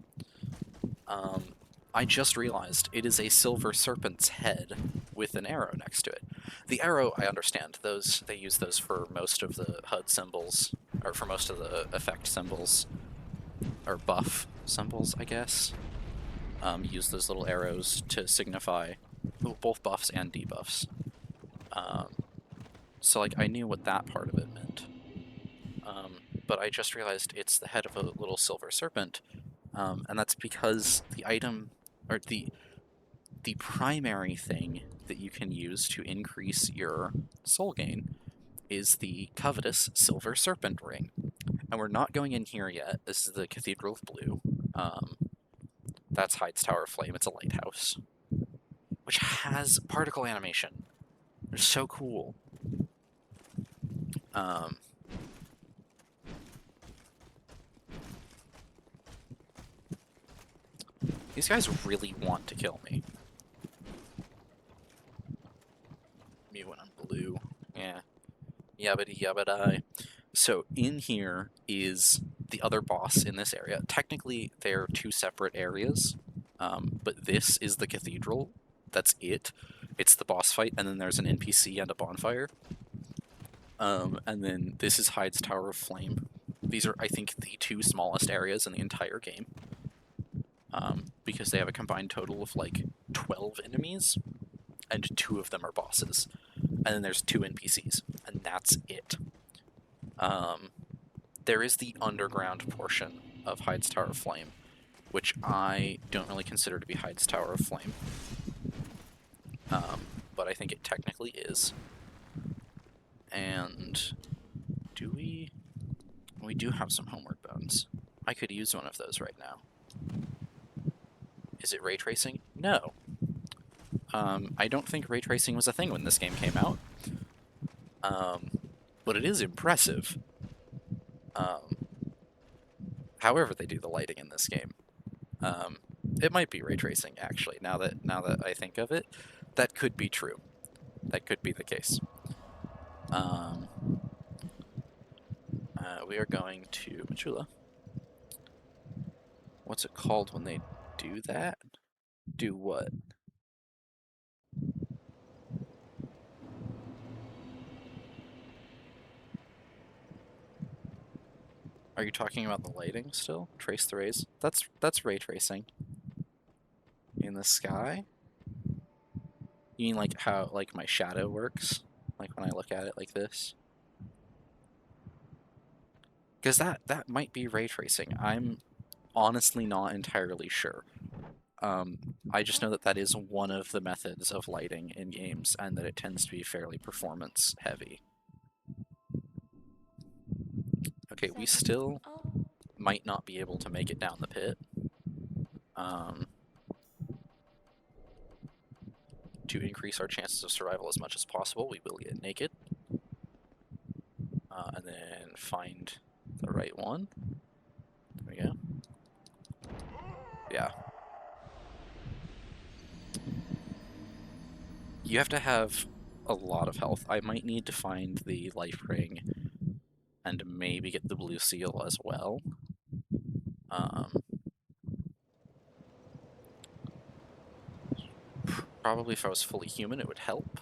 I just realized it is a silver serpent's head with an arrow next to it. The arrow, I understand. They use those for most of the HUD symbols, or for most of the effect symbols, or buff symbols, I guess. Use those little arrows to signify both buffs and debuffs. So, like, I knew what that part of it meant. But I just realized it's the head of a little silver serpent, and that's because the item, or the primary thing that you can use to increase your soul gain is the covetous silver serpent ring. And we're not going in here yet. This is the Cathedral of Blue. That's Hyde's Tower of Flame. It's a lighthouse, which has particle animation. They're so cool. These guys really want to kill me. Me when I'm blue. Yeah. Yabbity yabbity. So in here is the other boss in this area. Technically, they're 2 separate areas, but this is the cathedral. That's it. It's the boss fight, and then there's an NPC and a bonfire. And then this is Hyde's Tower of Flame. These are, I think, the 2 smallest areas in the entire game. Because they have a combined total of like 12 enemies, and 2 of them are bosses. And then there's 2 NPCs, and that's it. There is the underground portion of Hyde's Tower of Flame, which I don't really consider to be Hyde's Tower of Flame. But I think it technically is. And we do have some homeward bones. I could use one of those right now. Is it ray tracing? No. I don't think ray tracing was a thing when this game came out. But it is impressive. However they do the lighting in this game. It might be ray tracing, actually, now that I think of it. That could be true. That could be the case. We are going to Machula. What's it called when they do that? Do what? Are you talking about the lighting still? Trace the rays? That's ray tracing. In the sky? You mean like how like my shadow works? Like when I look at it like this? Because that might be ray tracing. I'm honestly not entirely sure. I just know that that is one of the methods of lighting in games, and that it tends to be fairly performance heavy. Okay, we still might not be able to make it down the pit. To increase our chances of survival as much as possible, we will get naked. And then find the right one. There we go. Yeah. You have to have a lot of health. I might need to find the life ring and maybe get the blue seal as well. Probably if I was fully human it would help,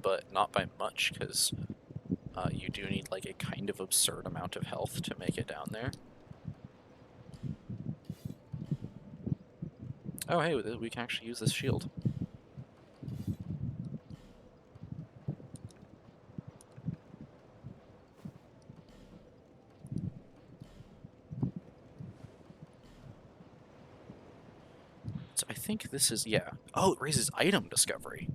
but not by much, because you do need like a kind of absurd amount of health to make it down there. Oh hey, we can actually use this shield. So I think this is, yeah. Oh, it raises item discovery.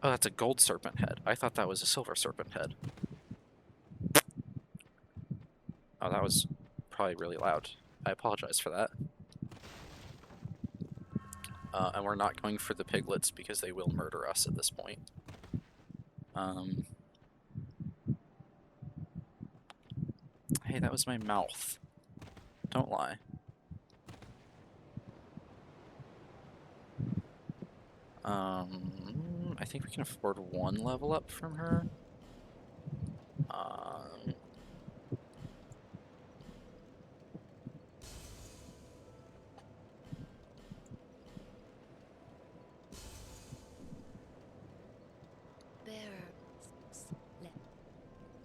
Oh, that's a gold serpent head. I thought that was a silver serpent head. Oh, that was probably really loud. I apologize for that. And we're not going for the piglets because they will murder us at this point. Hey, that was my mouth. Don't lie. I think we can afford one level up from her.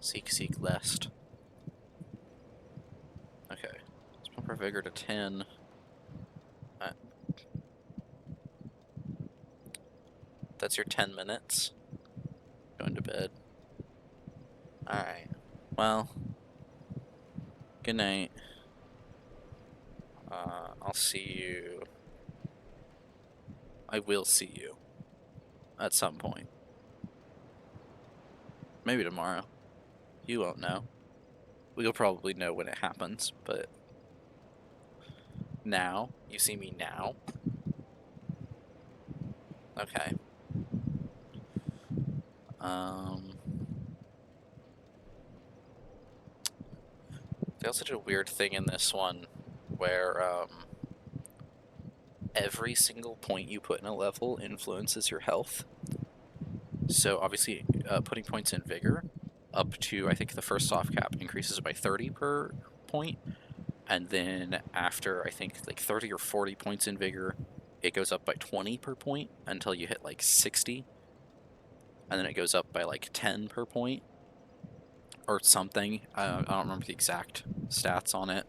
Seek lest. Okay. Let's pump our vigor to 10. That's your 10 minutes. Going to bed. Alright. Well. Good night. I'll see you. I will see you. At some point. Maybe tomorrow. You won't know. We'll probably know when it happens, but now? You see me now? Okay. They also did a weird thing in this one where every single point you put in a level influences your health. So obviously putting points in vigor up to, I think the first soft cap increases by 30 per point, and then after I think like 30 or 40 points in vigor it goes up by 20 per point until you hit like 60, and then it goes up by like 10 per point or something. I don't remember the exact stats on it,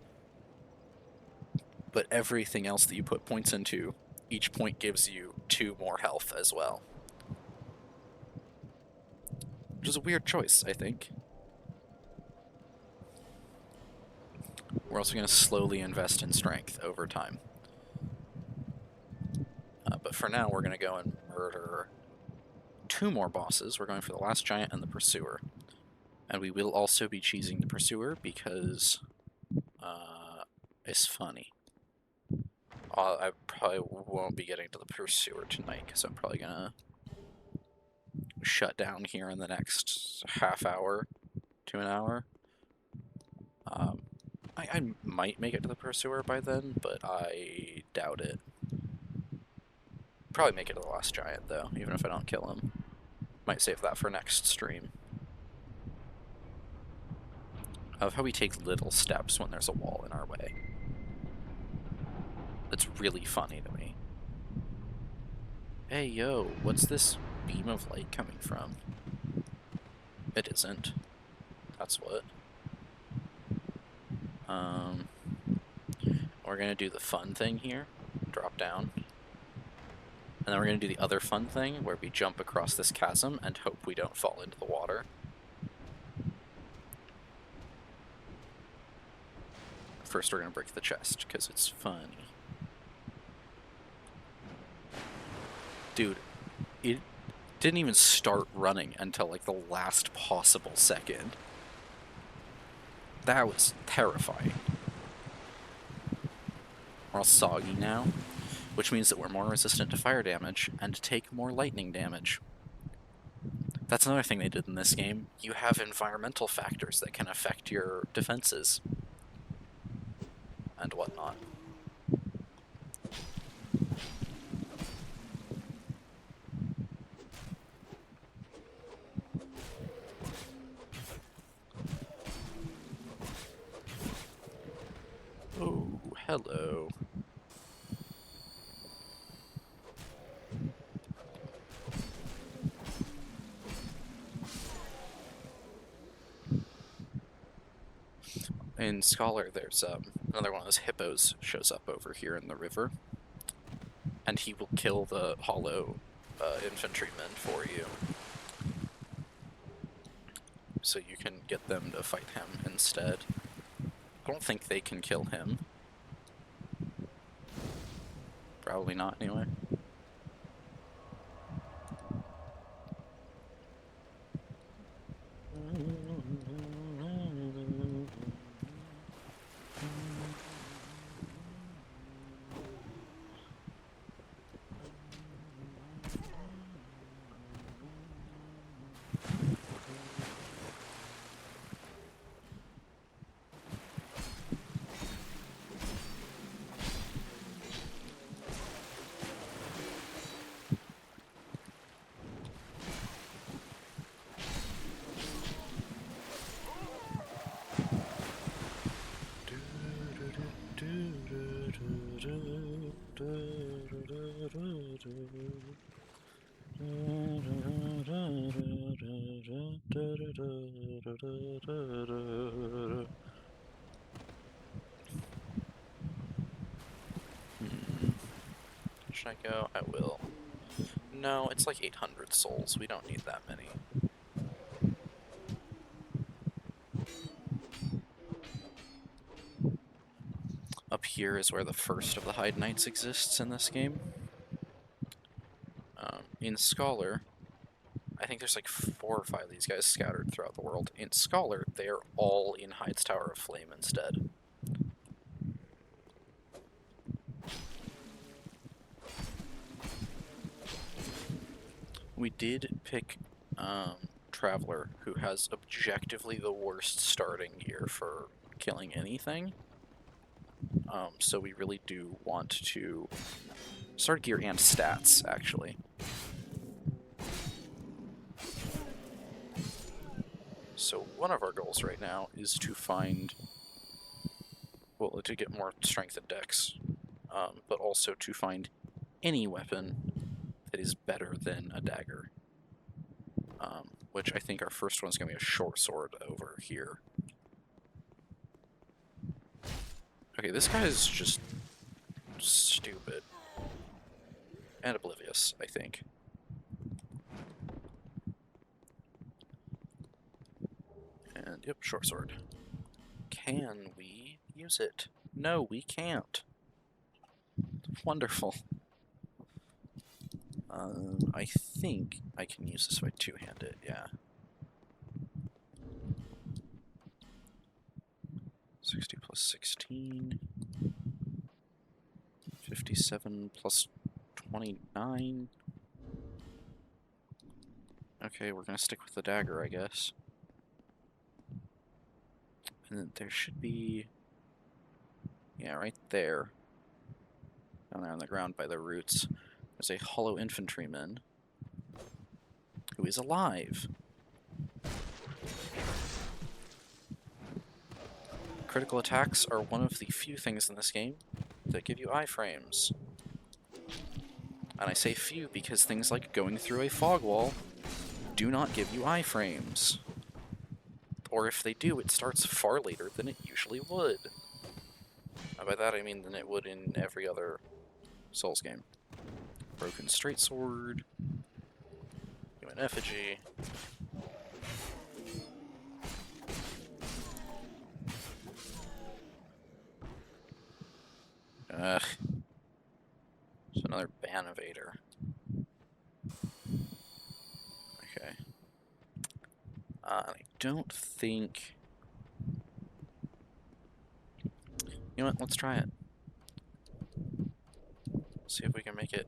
but everything else that you put points into, each point gives you 2 more health as well. Which is a weird choice, I think. We're also going to slowly invest in strength over time. But for now, we're going to go and murder 2 more bosses. We're going for the last giant and the pursuer. And we will also be cheesing the pursuer because it's funny. I probably won't be getting to the pursuer tonight because I'm probably going to shut down here in the next half hour to an hour. I might make it to the pursuer by then, but I doubt it. Probably make it to the last giant though, even if I don't kill him. Might save that for next stream. Of how we take little steps when there's a wall in our way. It's really funny to me. Hey yo, what's this beam of light coming from? It isn't. That's what. We're gonna do the fun thing here. Drop down. And then we're gonna do the other fun thing where we jump across this chasm and hope we don't fall into the water. First we're gonna break the chest, because it's funny. Dude, it didn't even start running until like the last possible second. That was terrifying. We're all soggy now, which means that we're more resistant to fire damage and take more lightning damage. That's another thing they did in this game. You have environmental factors that can affect your defenses and whatnot. Oh, hello. In Scholar, there's another one of those hippos shows up over here in the river, and he will kill the hollow infantrymen for you. So you can get them to fight him instead. I don't think they can kill him. Probably not, anyway. Should I go? I will. No, it's like 800 souls. We don't need that many. Up here is where the first of the Hyde Knights exists in this game. In Scholar, I think there's like 4 or 5 of these guys scattered throughout the world. In Scholar, they are all in Hyde's Tower of Flame instead. We did pick Traveler, who has objectively the worst starting gear for killing anything. So we really do want to start gear and stats, actually. So one of our goals right now is to find, well, to get more strength and dex, but also to find any weapon that is better than a dagger. Which I think our first one is going to be a short sword over here. Okay, this guy is just stupid. And oblivious, I think. And, yep, short sword. Can we use it? No, we can't. Wonderful. I think I can use this if I two-hand it, yeah. 60 plus 16. 57 plus 29. Okay, we're gonna stick with the dagger, I guess. And then there should be... yeah, right there. Down there on the ground by the roots. There's a hollow infantryman who is alive. Critical attacks are one of the few things in this game that give you iframes. And I say few because things like going through a fog wall do not give you iframes. Or if they do, it starts far later than it usually would. And by that I mean than it would in every other Souls game. Broken Straight Sword, Human Effigy. Ugh. There's another ban evader. Okay. I don't think... You know what, let's try it. See if we can make it.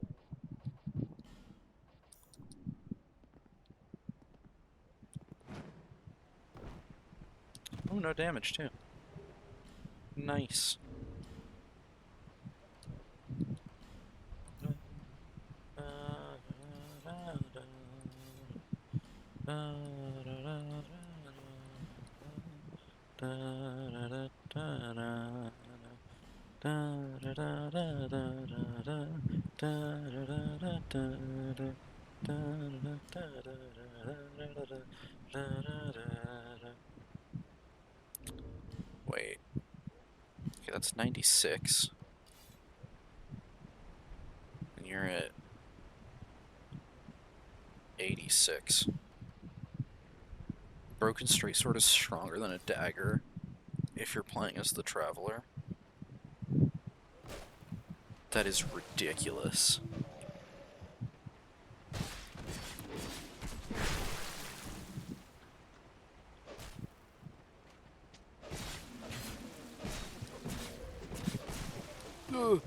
Oh, no damage too. Nice. Wait. Okay, that's 96. And you're at 86. Broken Straight Sword is stronger than a dagger if you're playing as the Traveler. That is ridiculous. Ugh.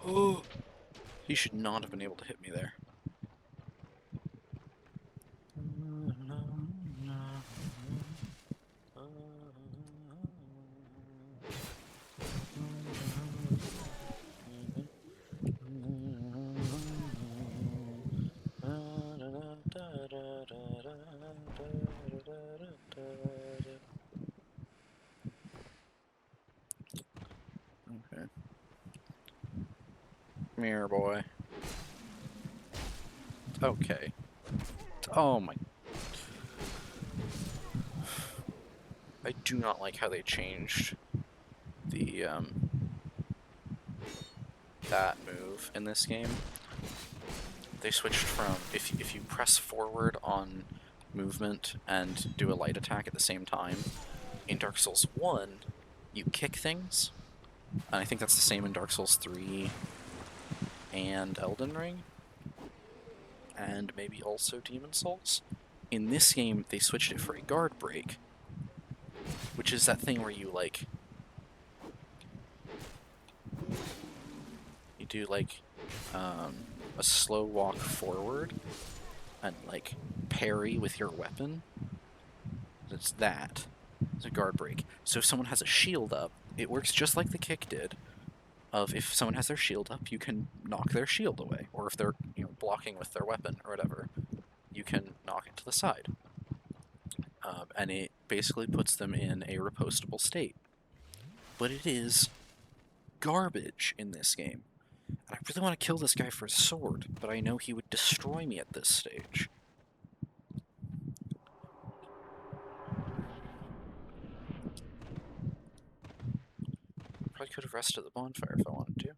Oh, he should not have been able to hit me there. Okay. Come here, boy. Okay. Oh my. I do not like how they changed the, that move in this game. They switched from, if you press forward on movement and do a light attack at the same time, in Dark Souls 1, you kick things, and I think that's the same in Dark Souls 3 and Elden Ring, and maybe also Demon Souls. In this game, they switched it for a guard break, which is that thing where you, like, you do, like, a slow walk forward and, like, parry with your weapon. It's that. It's a guard break. So if someone has a shield up, it works just like the kick did. Of if someone has their shield up, you can knock their shield away. Or if they're, you know, blocking with their weapon or whatever, you can knock it to the side. And it basically puts them in a repostable state. But it is garbage in this game. And I really want to kill this guy for his sword, but I know he would destroy me at this stage. Probably could have rested at the bonfire if I wanted to.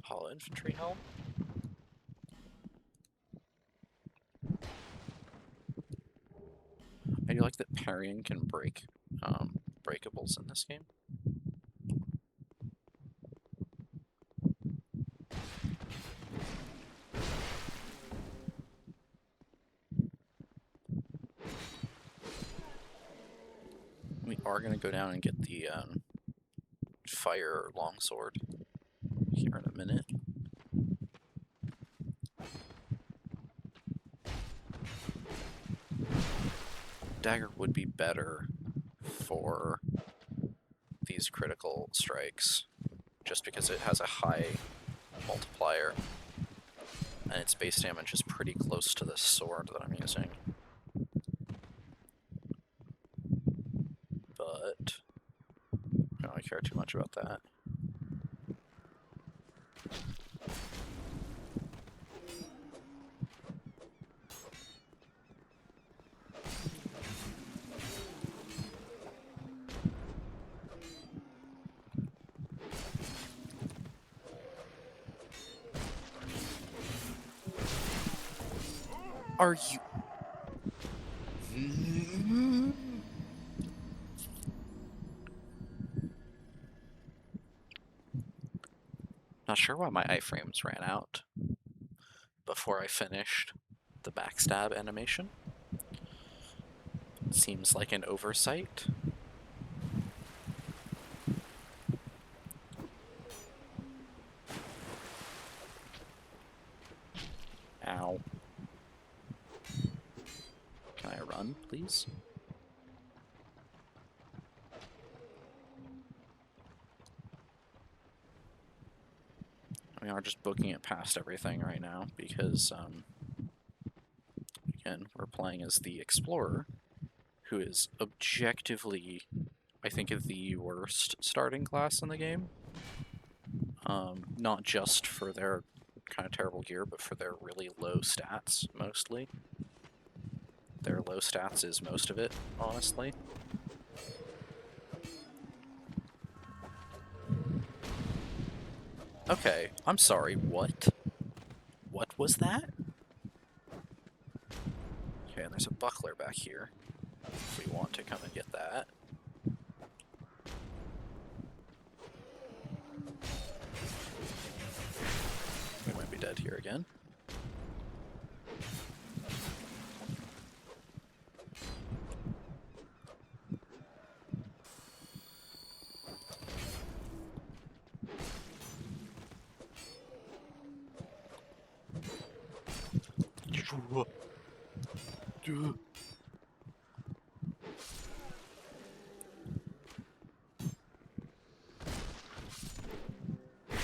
Hollow infantry helm. I do like that parrying can break breakables in this game. We are going to go down and get the fire longsword here in a minute. Dagger would be better for these critical strikes, just because it has a high multiplier, and its base damage is pretty close to this sword that I'm using. But I don't really care too much about that. Are you... Not sure why my iframes ran out before I finished the backstab animation. Seems like an oversight. Ow. Can I run, please? We are just booking it past everything right now because, again, we're playing as the Explorer, who is objectively, I think, the worst starting class in the game. Not just for their kind of terrible gear, but for their really low stats, mostly. Their low stats is most of it, honestly. Okay, I'm sorry, what? What was that? Okay, and there's a buckler back here, if we want to come and get that. We might be dead here again.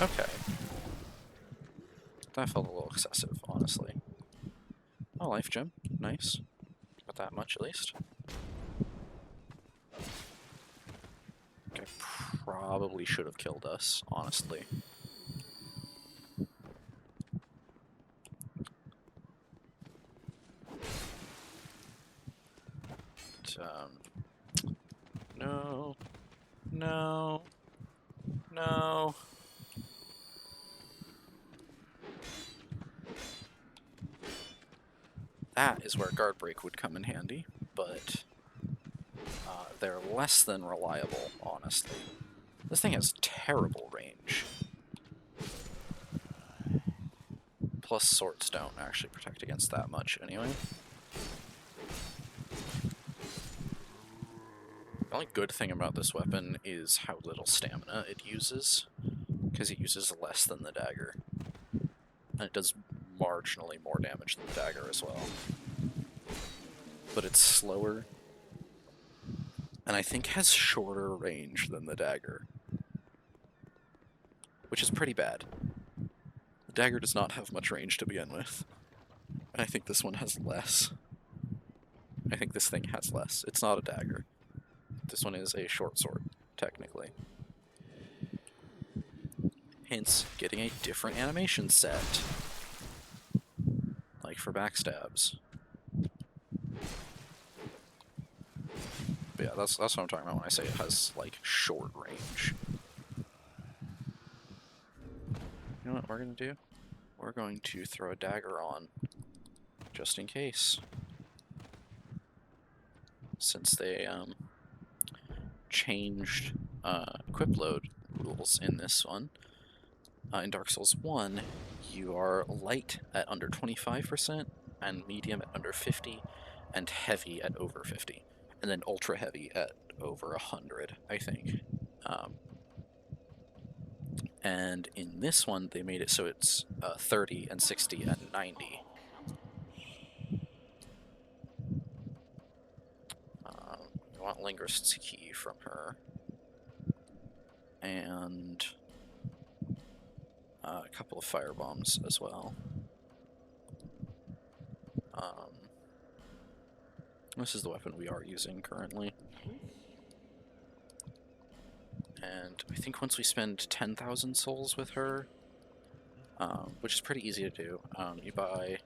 Okay. That felt a little excessive, honestly. Oh, life gem. Nice. Got that much, at least. Okay, probably should have killed us, honestly. But, no. No. No. That is where guard break would come in handy, but they're less than reliable, honestly. This thing has terrible range. Plus swords don't actually protect against that much anyway. The only good thing about this weapon is how little stamina it uses, because it uses less than the dagger. And it does marginally more damage than the dagger as well. But it's slower, and I think has shorter range than the dagger, which is pretty bad. The dagger does not have much range to begin with, and I think this one has less. I think this thing has less. It's not a dagger. This one is a short sword, technically. Hence, getting a different animation set, like for backstabs. But yeah, that's what I'm talking about when I say it has, like, short range. You know what we're going to do? We're going to throw a dagger on, just in case. Since they changed equip load rules in this one. In Dark Souls 1, you are light at under 25%, and medium at under 50, and heavy at over 50. And then ultra heavy at over 100, I think. And in this one, they made it so it's 30 and 60 and 90. We want Linguist's Key from her. And A couple of fire bombs as well. This is the weapon we are using currently. And I think once we spend 10,000 souls with her, which is pretty easy to do, you buy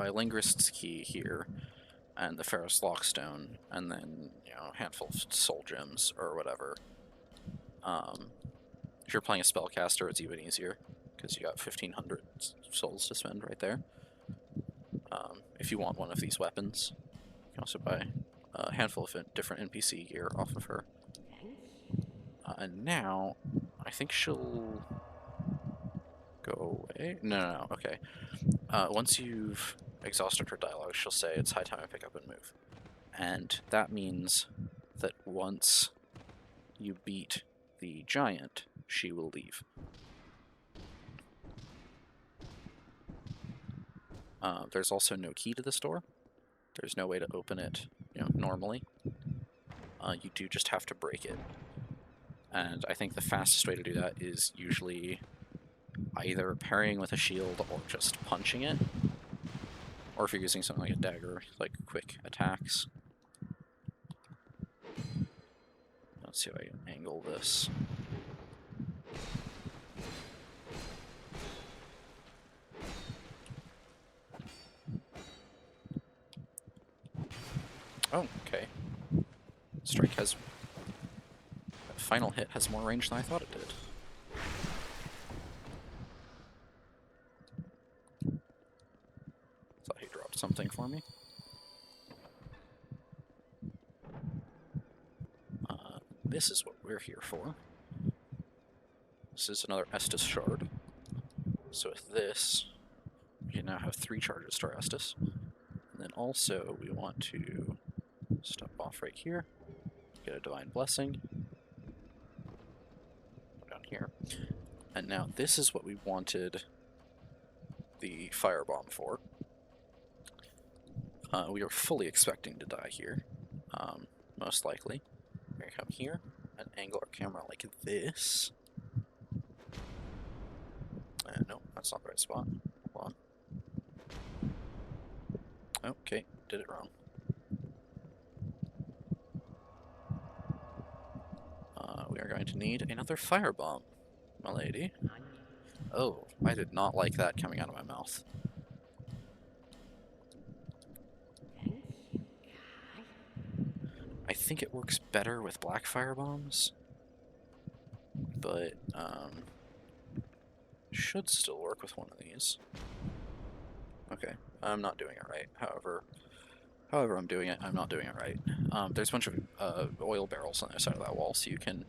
Linguist's Key here, and the Ferrous Lockstone, and then, you know, a handful of soul gems or whatever. If you're playing a spellcaster, it's even easier, because you got 1,500 souls to spend right there. If you want one of these weapons, you can also buy a handful of different NPC gear off of her. And now, I think she'll go away? No, okay. Once you've exhausted her dialogue, she'll say it's high time I pick up and move. And that means that once you beat the giant, she will leave. There's also no key to this door. There's no way to open it, you know, normally. You do just have to break it. And I think the fastest way to do that is usually either parrying with a shield or just punching it. Or if you're using something like a dagger, like quick attacks. Let's see if I can angle this. Oh, okay. Strike has... That final hit has more range than I thought it did. Thought he dropped something for me. This is what we're here for. This is another Estus shard. So with this, we now have 3 charges to our Estus. And then also we want to step off right here, get a Divine Blessing. Down here. And now this is what we wanted the Firebomb for. We are fully expecting to die here, most likely. We're going to come here and angle our camera like this. No, that's not the right spot. Hold on. Okay, did it wrong. We are going to need another firebomb, my lady. Oh, I did not like that coming out of my mouth. I think it works better with black firebombs, but should still work with one of these. Okay, I'm not doing it right. However I'm doing it, I'm not doing it right. There's a bunch of oil barrels on the other side of that wall, so you can,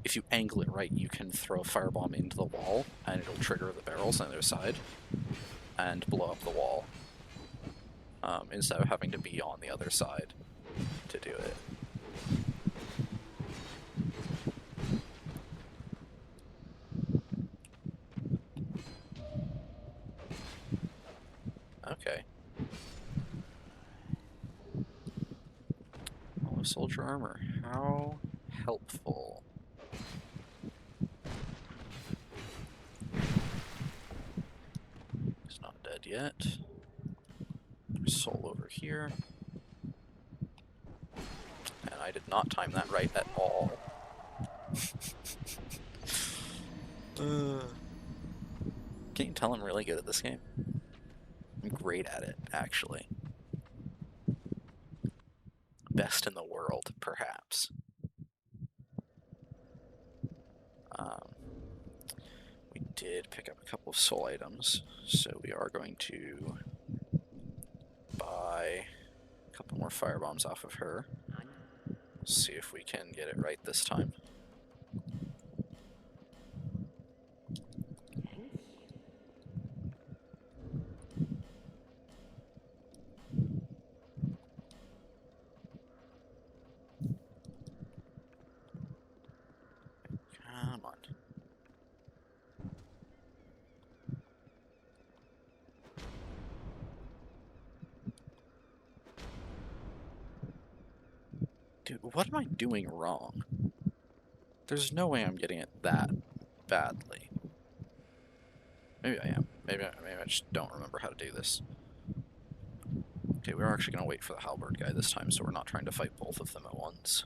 if you angle it right, you can throw a firebomb into the wall, and it'll trigger the barrels on the other side, and blow up the wall, instead of having to be on the other side to do it. Okay. All of soldier armor. How helpful. He's not dead yet. There's soul over here. And I did not time that right at all. Can you tell I'm really good at this game? I'm great at it, actually. Best in the world, perhaps. We did pick up a couple of soul items, so we are going to buy a couple more firebombs off of her. See if we can get it right this time. Come on. Dude, what am I doing wrong? There's no way I'm getting it that badly. Maybe I am. Maybe I just don't remember how to do this. Okay, we're actually going to wait for the halberd guy this time, so we're not trying to fight both of them at once.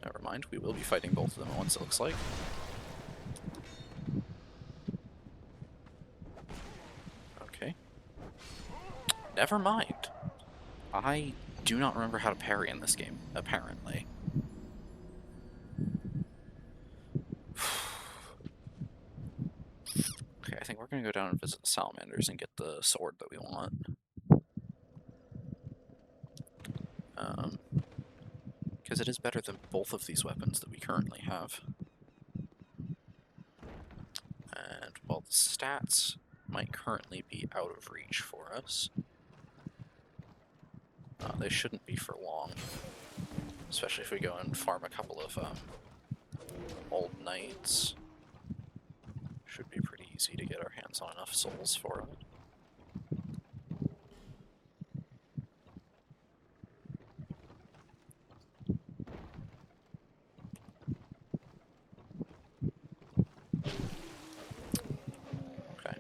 Never mind, we will be fighting both of them at once, it looks like. Okay. Never mind. I do not remember how to parry in this game, apparently. Okay, I think we're going to go down and visit the salamanders and get the sword that we want. Because it is better than both of these weapons that we currently have. And while the stats might currently be out of reach for us, they shouldn't be for long. Especially if we go and farm a couple of old knights. Should be pretty easy to get our hands on enough souls for it. Okay.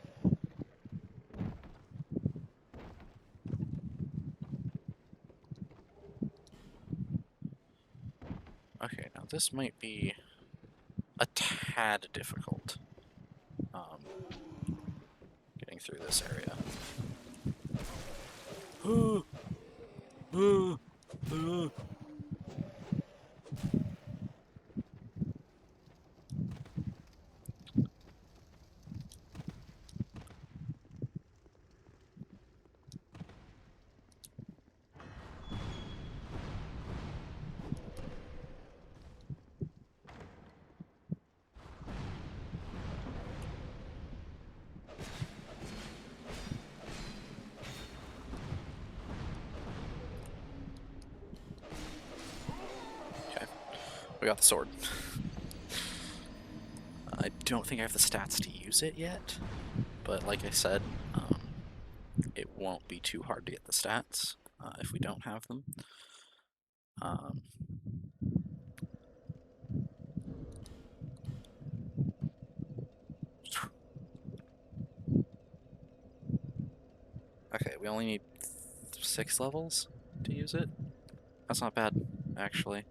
Okay, now this might be a tad difficult. Getting through this area. Okay, we got the sword. I don't think I have the stats to use it yet, but like I said, it won't be too hard to get the stats if we don't have them. Okay, we only need 6 levels to use it. That's not bad, actually.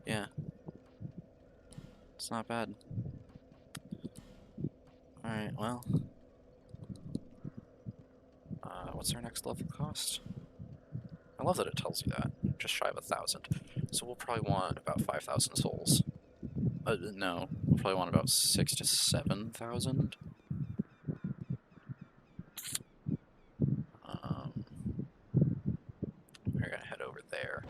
Yeah. It's not bad. Alright, well. What's our next level cost? I love that it tells you that. Just shy of 1,000. So we'll probably want about 5,000 souls. No. We'll probably want about 6,000 to 7,000. We're gonna head over there.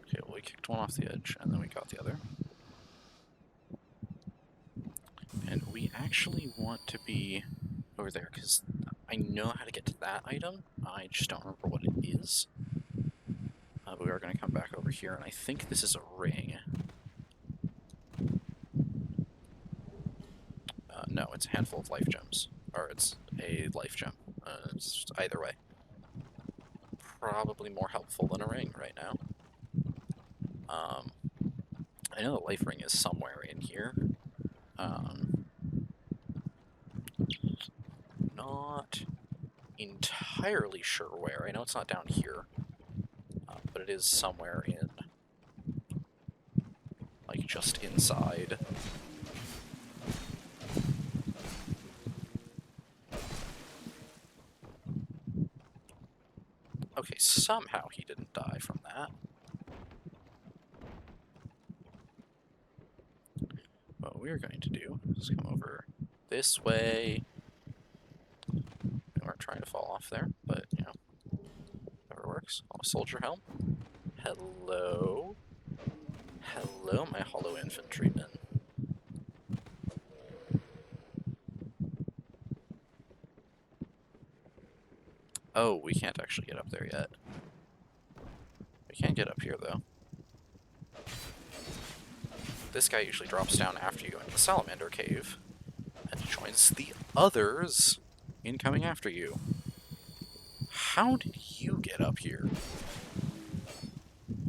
Okay, well, we kicked one off the edge, and then we got the other. And we actually want to be over there, because I know how to get to that item. I just don't remember what it is. But we are going to come back over here, and I think this is a ring. No, it's a handful of life gems. Or it's a life gem. It's either way. Probably more helpful than a ring right now. I know the life ring is somewhere in here. Not entirely sure where. I know it's not down here. But it is somewhere in... like, just inside. Okay, somehow he didn't die from that. What we're going to do is come over this way. We weren't trying to fall off there, but, you know, whatever works. Oh, soldier helm. Hello. Hello. Hello, my hollow infantryman. Oh, we can't actually get up there yet. We can get up here, though. This guy usually drops down after you go into the Salamander Cave, and joins the others in coming after you. How did you get up here?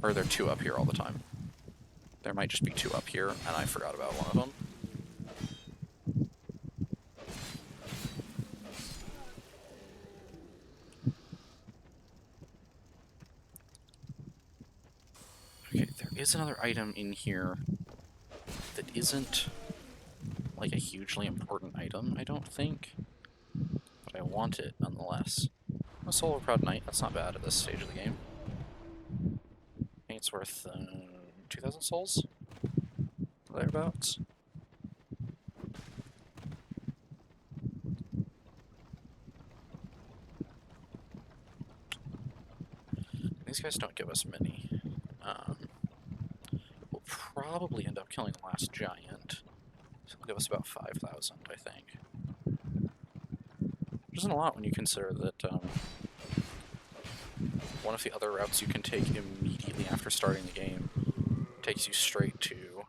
Or are there two up here all the time? There might just be two up here, and I forgot about one of them. Okay, there is another item in here that isn't like a hugely important item, I don't think. But I want it nonetheless. A Solar Proud Knight, that's not bad at this stage of the game. I think it's worth 2,000 souls? Thereabouts. These guys don't give us many. We'll probably end up killing the last giant. So it'll give us about 5,000, I think. Which isn't a lot when you consider that one of the other routes you can take immediately after starting the game takes you straight to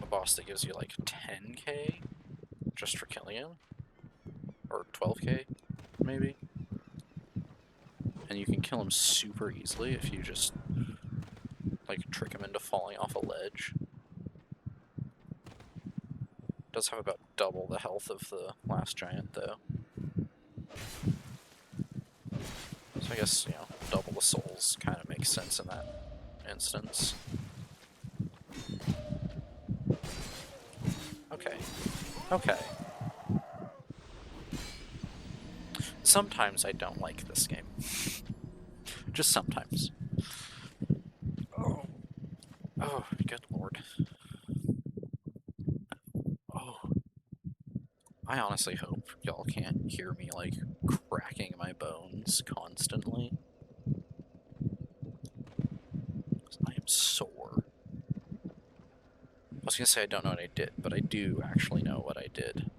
a boss that gives you like 10k just for killing him. Or 12k, maybe. And you can kill him super easily if you just like trick him into falling off a ledge. Does have about double the health of the last giant though. So I guess, you know, double the souls kind of makes sense in that instance. Okay. Okay. Sometimes I don't like this game. Just sometimes. Oh. Oh, good lord. Oh. I honestly hope y'all can't hear me, like, cracking my bones constantly. 'Cause I am sore. I was gonna say I don't know what I did, but I do actually know what I did.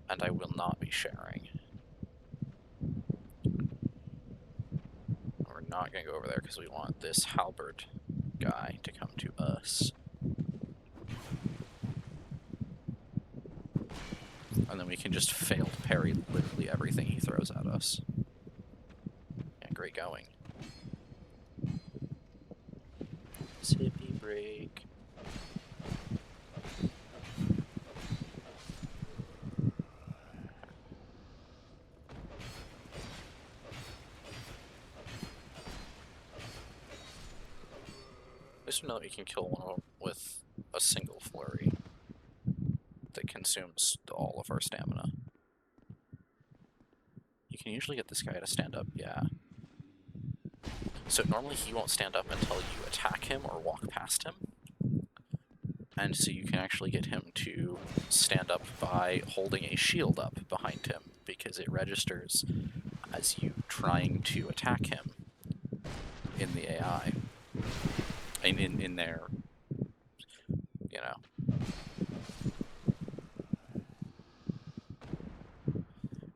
And I will not be sharing. We're not gonna go over there because we want this halberd guy to come to us. And then we can just fail to parry literally everything he throws at us. Yeah, great going. Sippy break. At least we know that we can kill one of them with a single flurry that consumes all of our stamina. You can usually get this guy to stand up, yeah. So normally he won't stand up until you attack him or walk past him. And so you can actually get him to stand up by holding a shield up behind him, because it registers as you trying to attack him in the AI. In their, you know.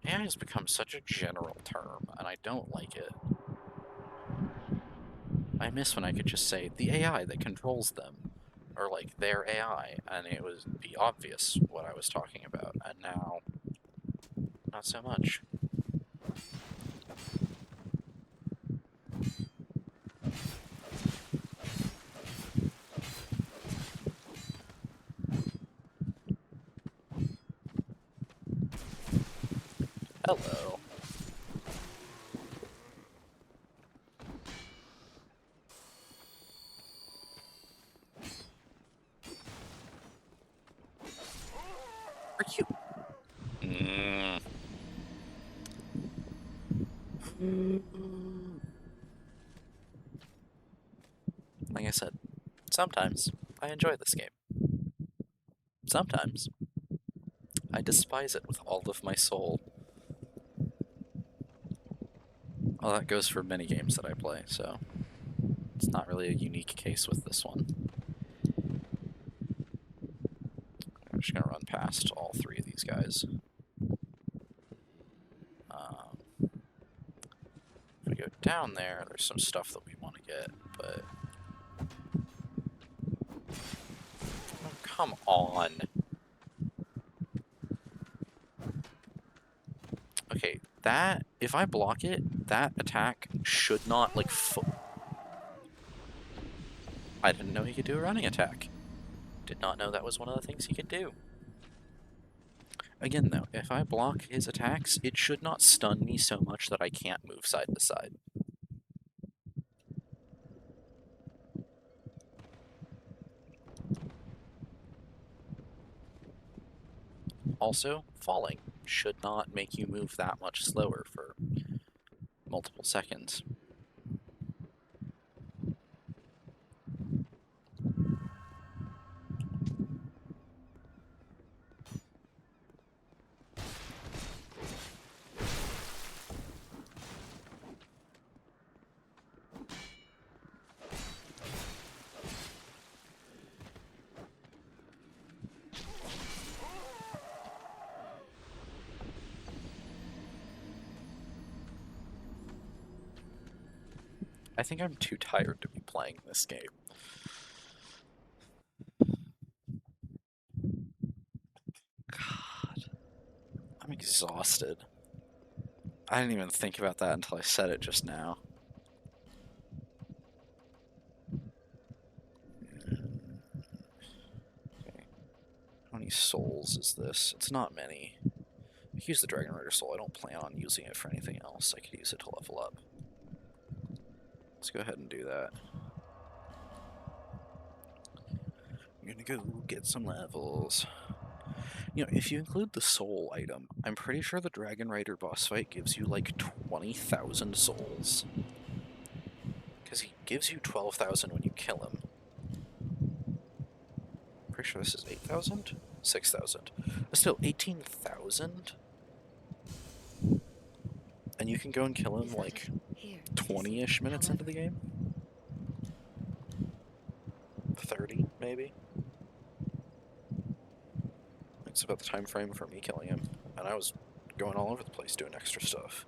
AI has become such a general term, and I don't like it. I miss when I could just say, the AI that controls them, or like, their AI, and it would be obvious what I was talking about, and now, not so much. Hello. Are you? Like I said, sometimes I enjoy this game. Sometimes I despise it with all of my soul. Well, that goes for many games that I play, so it's not really a unique case with this one. just gonna run past all three of these guys. If we go down there, there's some stuff that we want to get, but... Oh, come on. Okay, that... If I block it, that attack should not, like, I didn't know he could do a running attack. Did not know that was one of the things he could do. Again, though, if I block his attacks, it should not stun me so much that I can't move side to side. Also, falling should not make you move that much slower for multiple seconds. I think I'm too tired to be playing this game. God, I'm exhausted. I didn't even think about that until I said it just now. Okay. How many souls is this? It's not many. I use the Dragon Rider soul. I don't plan on using it for anything else. I could use it to level up. Let's go ahead and do that. I'm gonna go get some levels. You know, if you include the soul item, I'm pretty sure the Dragon Rider boss fight gives you like 20,000 souls. Because he gives you 12,000 when you kill him. Pretty sure this is 8,000? 6,000. But still, 18,000? And you can go and kill him like 20-ish minutes into the game? 30, maybe? It's about the time frame for me killing him. And I was going all over the place doing extra stuff.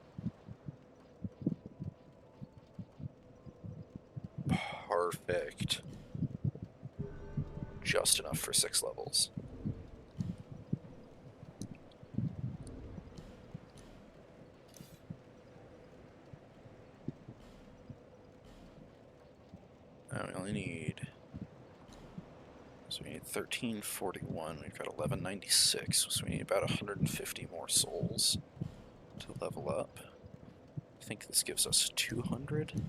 Perfect. Just enough for 6 levels. Now we only need... So we need 1341, we've got 1196, so we need about 150 more souls to level up. I think this gives us 200?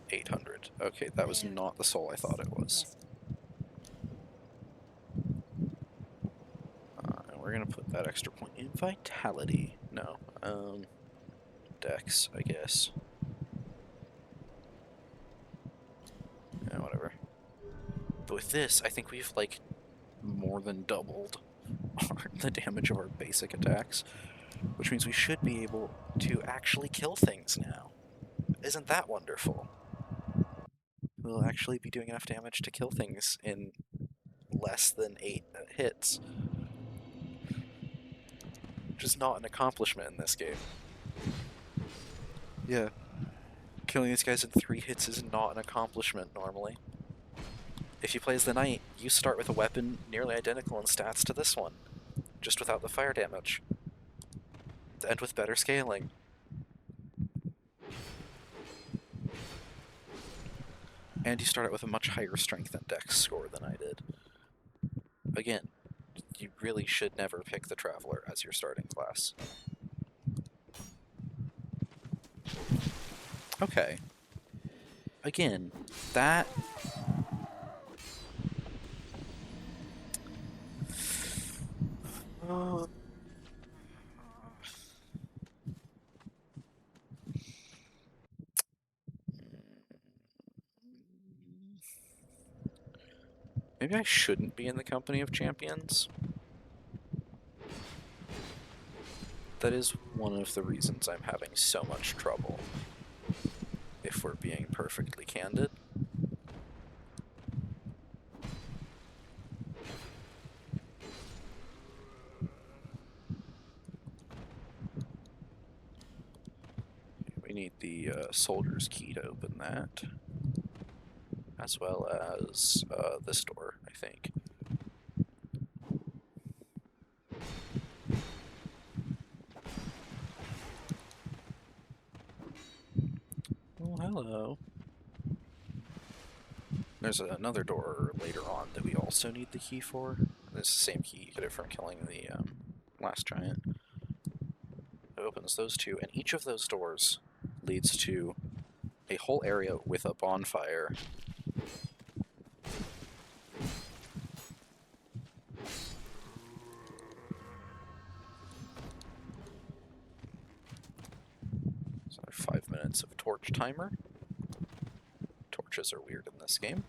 800. Okay, that was not the soul I thought it was. And we're gonna put that extra point in vitality. No, dex, I guess. Yeah, whatever. But with this, I think we've, like, more than doubled the damage of our basic attacks, which means we should be able to actually kill things now. Isn't that wonderful? We'll actually be doing enough damage to kill things in less than 8 hits. Which is not an accomplishment in this game. Yeah. Killing these guys in 3 hits is not an accomplishment normally. If you play as the Knight, you start with a weapon nearly identical in stats to this one, just without the fire damage. And with better scaling. And you start out with a much higher strength and dex score than I did. Again, you really should never pick the Traveler as your starting class. Okay. Again, that... Maybe I shouldn't be in the company of champions. That is one of the reasons I'm having so much trouble, if we're being perfectly candid. soldier's key to open that, as well as this door, I think. Oh, hello. There's another door later on that we also need the key for. It's the same key you get it from killing the last giant. It opens those two, and each of those doors leads to a whole area with a bonfire. So 5 minutes of torch timer. Torches are weird in this game.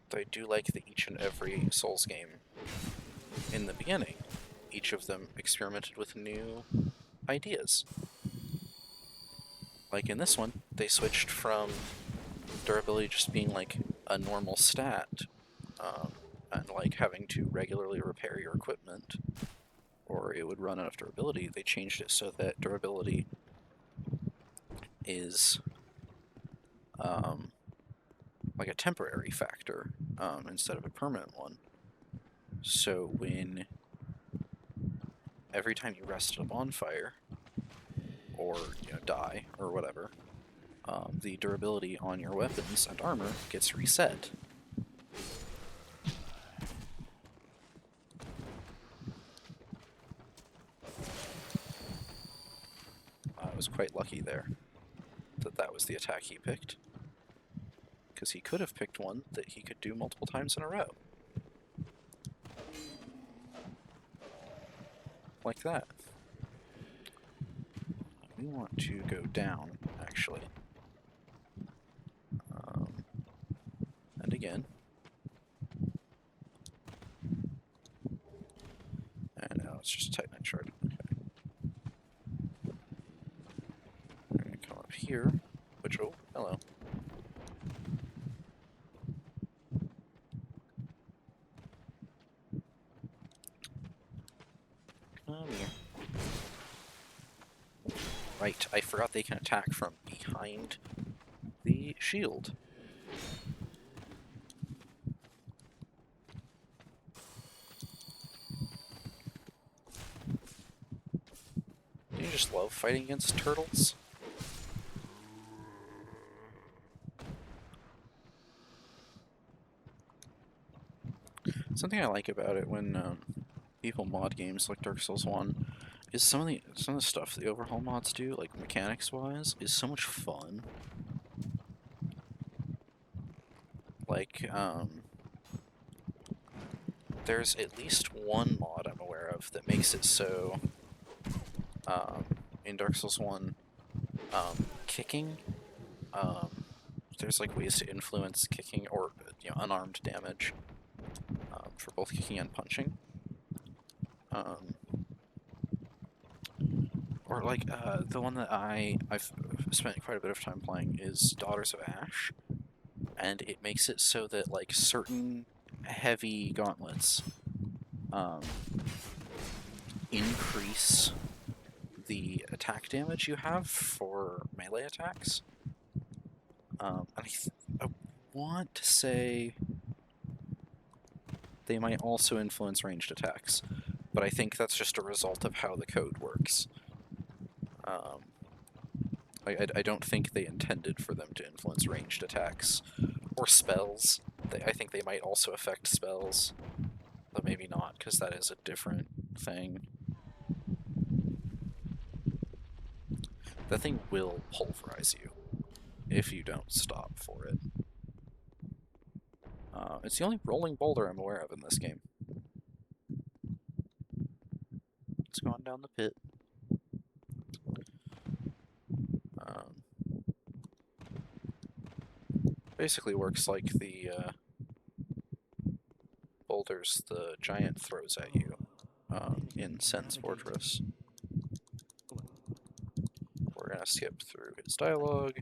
Though I do like that each and every Souls game, in the beginning, each of them experimented with new ideas. Like in this one, they switched from durability just being like a normal stat, and like having to regularly repair your equipment, or it would run out of durability. They changed it so that durability is like a temporary factor instead of a permanent one. So when every time you rest at a bonfire, or die or whatever, the durability on your weapons and armor gets reset. I was quite lucky there that that was the attack he picked, because he could have picked one that he could do multiple times in a row. Like that. We want to go down, actually. And again. And now it's just a Titanite shard. Okay. We're going to come up here, which, oh, hello. Come here. Right, I forgot they can attack from behind the shield. Do you just love fighting against turtles? Something I like about it when people mod games like Dark Souls 1 is some of the stuff the overhaul mods do, like mechanics-wise, is so much fun. Like, there's at least one mod I'm aware of that makes it so, in Dark Souls 1, kicking, there's like ways to influence kicking or unarmed damage for both kicking and punching. Or like the one that I've spent quite a bit of time playing is Daughters of Ash, and it makes it so that like certain heavy gauntlets increase the attack damage you have for melee attacks. And I want to say they might also influence ranged attacks, but I think that's just a result of how the code works. I don't think they intended for them to influence ranged attacks or spells. I think they might also affect spells, but maybe not, because that is a different thing. That thing will pulverize you if you don't stop for it. It's the only rolling boulder I'm aware of in this game. It's gone down the pit. Basically works like the boulders the giant throws at you in Sen's Fortress. We're gonna skip through his dialogue,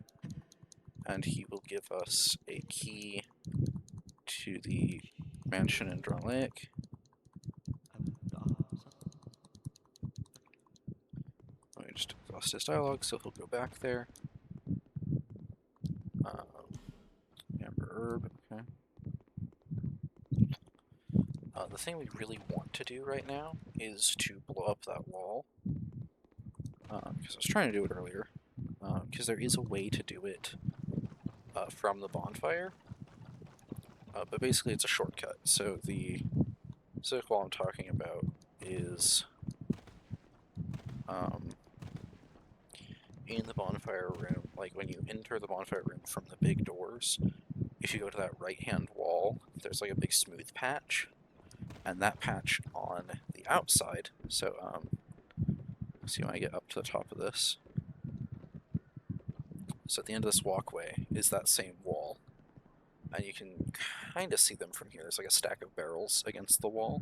and he will give us a key to the mansion in Draw Lake. Let me just lost his dialogue, so he'll go back there. Amber herb, okay. The thing we really want to do right now is to blow up that wall. Because I was trying to do it earlier. Because there is a way to do it from the bonfire. But basically it's a shortcut. So the specific wall I'm talking about is in the bonfire room, like when you enter the bonfire room from the big doors, if you go to that right-hand wall, there's like a big smooth patch, and that patch on the outside, so, see when I get up to the top of this. So at the end of this walkway is that same wall, and you can kind of see them from here. There's like a stack of barrels against the wall,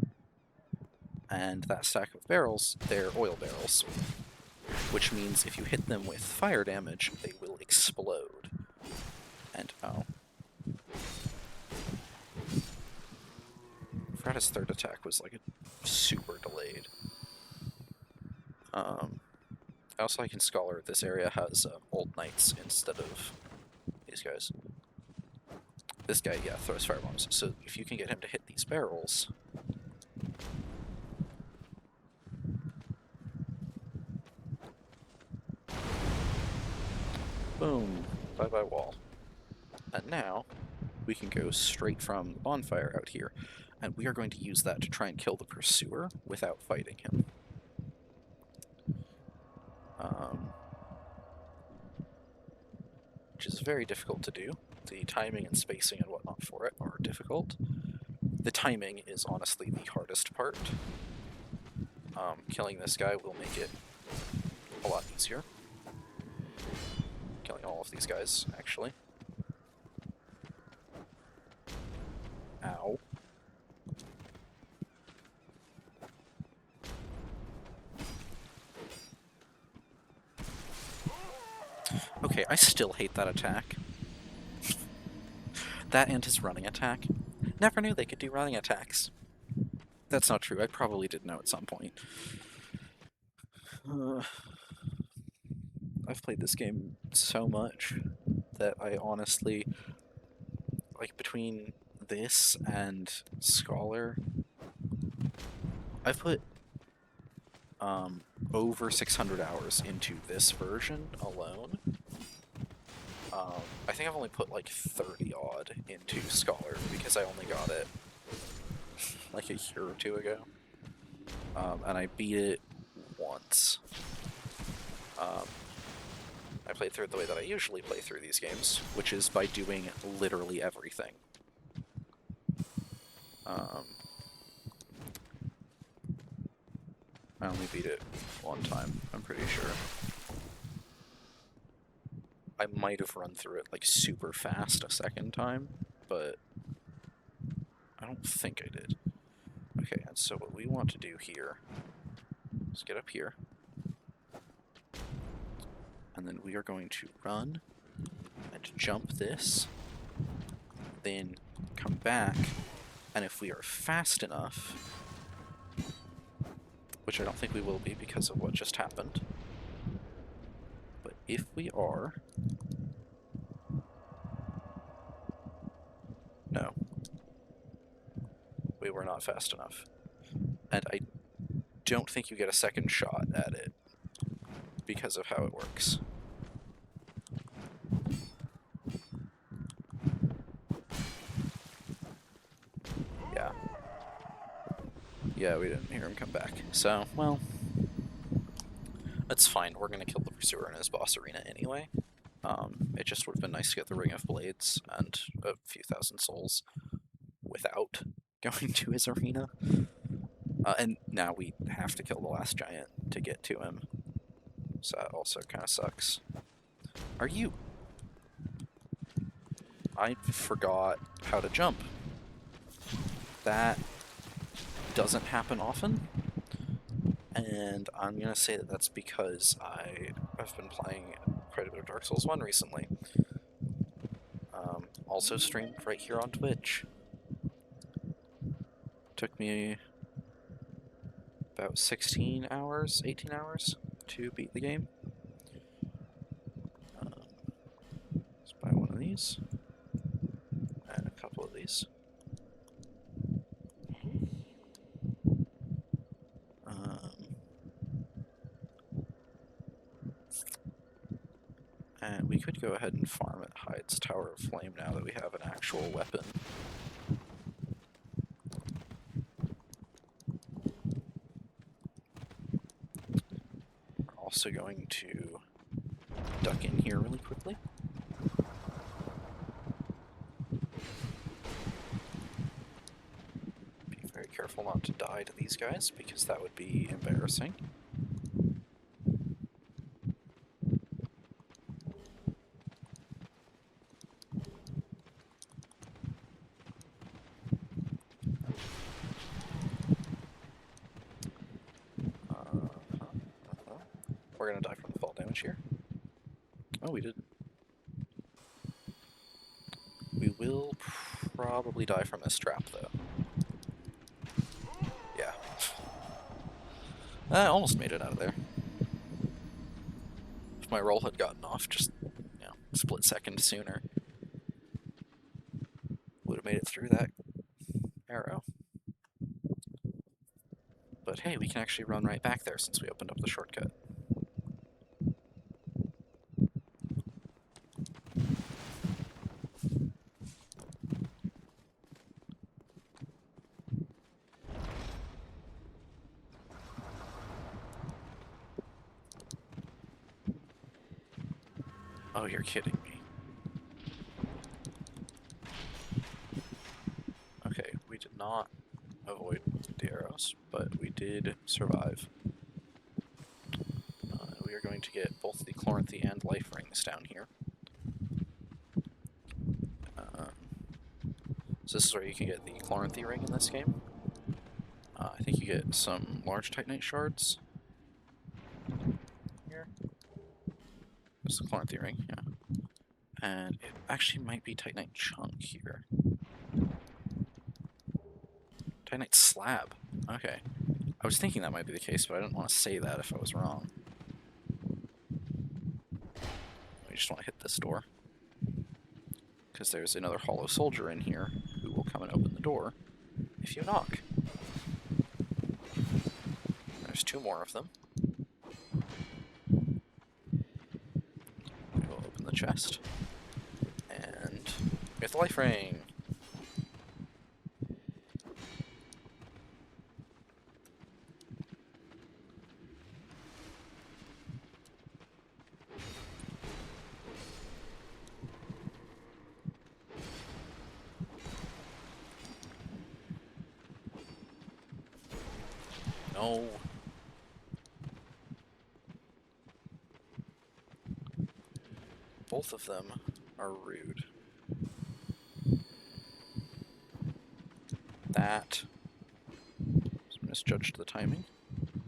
and that stack of barrels, they're oil barrels, which means if you hit them with fire damage, they will explode. And, oh. Fred's third attack was like super delayed. Also, I can Scholar this area has old knights instead of these guys. This guy, yeah, throws firebombs. So if you can get him to hit these barrels... Boom. Bye-bye wall. And now, we can go straight from the bonfire out here. And we are going to use that to try and kill the pursuer without fighting him. Which is very difficult to do. The timing and spacing and whatnot for it are difficult. The timing is honestly the hardest part. Killing this guy will make it a lot easier. Killing all of these guys, actually. Ow. Okay, I still hate that attack. That and his running attack. Never knew they could do running attacks. That's not true. I probably did know at some point. I've played this game so much that I honestly, like, between this and Scholar, I've put over 600 hours into this version alone. I think I've only put like 30 odd into Scholar because I only got it like a year or two ago. And I beat it once. I played through it the way that I usually play through these games, which is by doing literally everything. I only beat it one time, I'm pretty sure. I might have run through it like super fast a second time, but I don't think I did. Okay, and so what we want to do here is get up here. And then we are going to run and jump this, then come back, and if we are fast enough, which I don't think we will be because of what just happened, but if we are... No. We were not fast enough. And I don't think you get a second shot at it because of how it works. Yeah. Yeah, we didn't hear him come back. So, well, that's fine. We're gonna kill the Pursuer in his boss arena anyway. It just would have been nice to get the Ring of Blades and a few thousand souls without going to his arena. And now we have to kill the last giant to get to him. So that also kind of sucks. Are you? I forgot how to jump. That doesn't happen often. And I'm gonna say that that's because I've been playing quite a bit of Dark Souls 1 recently. Also streamed right here on Twitch. Took me about 16 hours, 18 hours to beat the game. these. And a couple of these. And we could go ahead and farm at Hyde's Tower of Flame now that we have an actual weapon. We're also going to duck in here really quickly. Be very careful not to die to these guys, because that would be embarrassing. We're gonna die from the fall damage here. Oh, we didn't. We will probably die from this trap, though. Yeah. I almost made it out of there. If my roll had gotten off just, you know, a split second sooner, would have made it through that arrow. But hey, we can actually run right back there since we opened up the shortcut. Oh, you're kidding me. Okay, we did not avoid the arrows, but we did survive. We are going to get both the Chloranthy and life rings down here. So this is where you can get the Chloranthy ring in this game. I think you get some large Titanite shards. Here. There's the Chloranthy ring, yeah. And it actually might be Titanite chunk here. Titanite slab. Okay. I was thinking that might be the case, but I didn't want to say that if I was wrong. We just want to hit this door. Because there's another hollow soldier in here who will come and open the door if you knock. There's two more of them. We will open the chest. And we have the life ring. No. Both of them are rude. That misjudged the timing.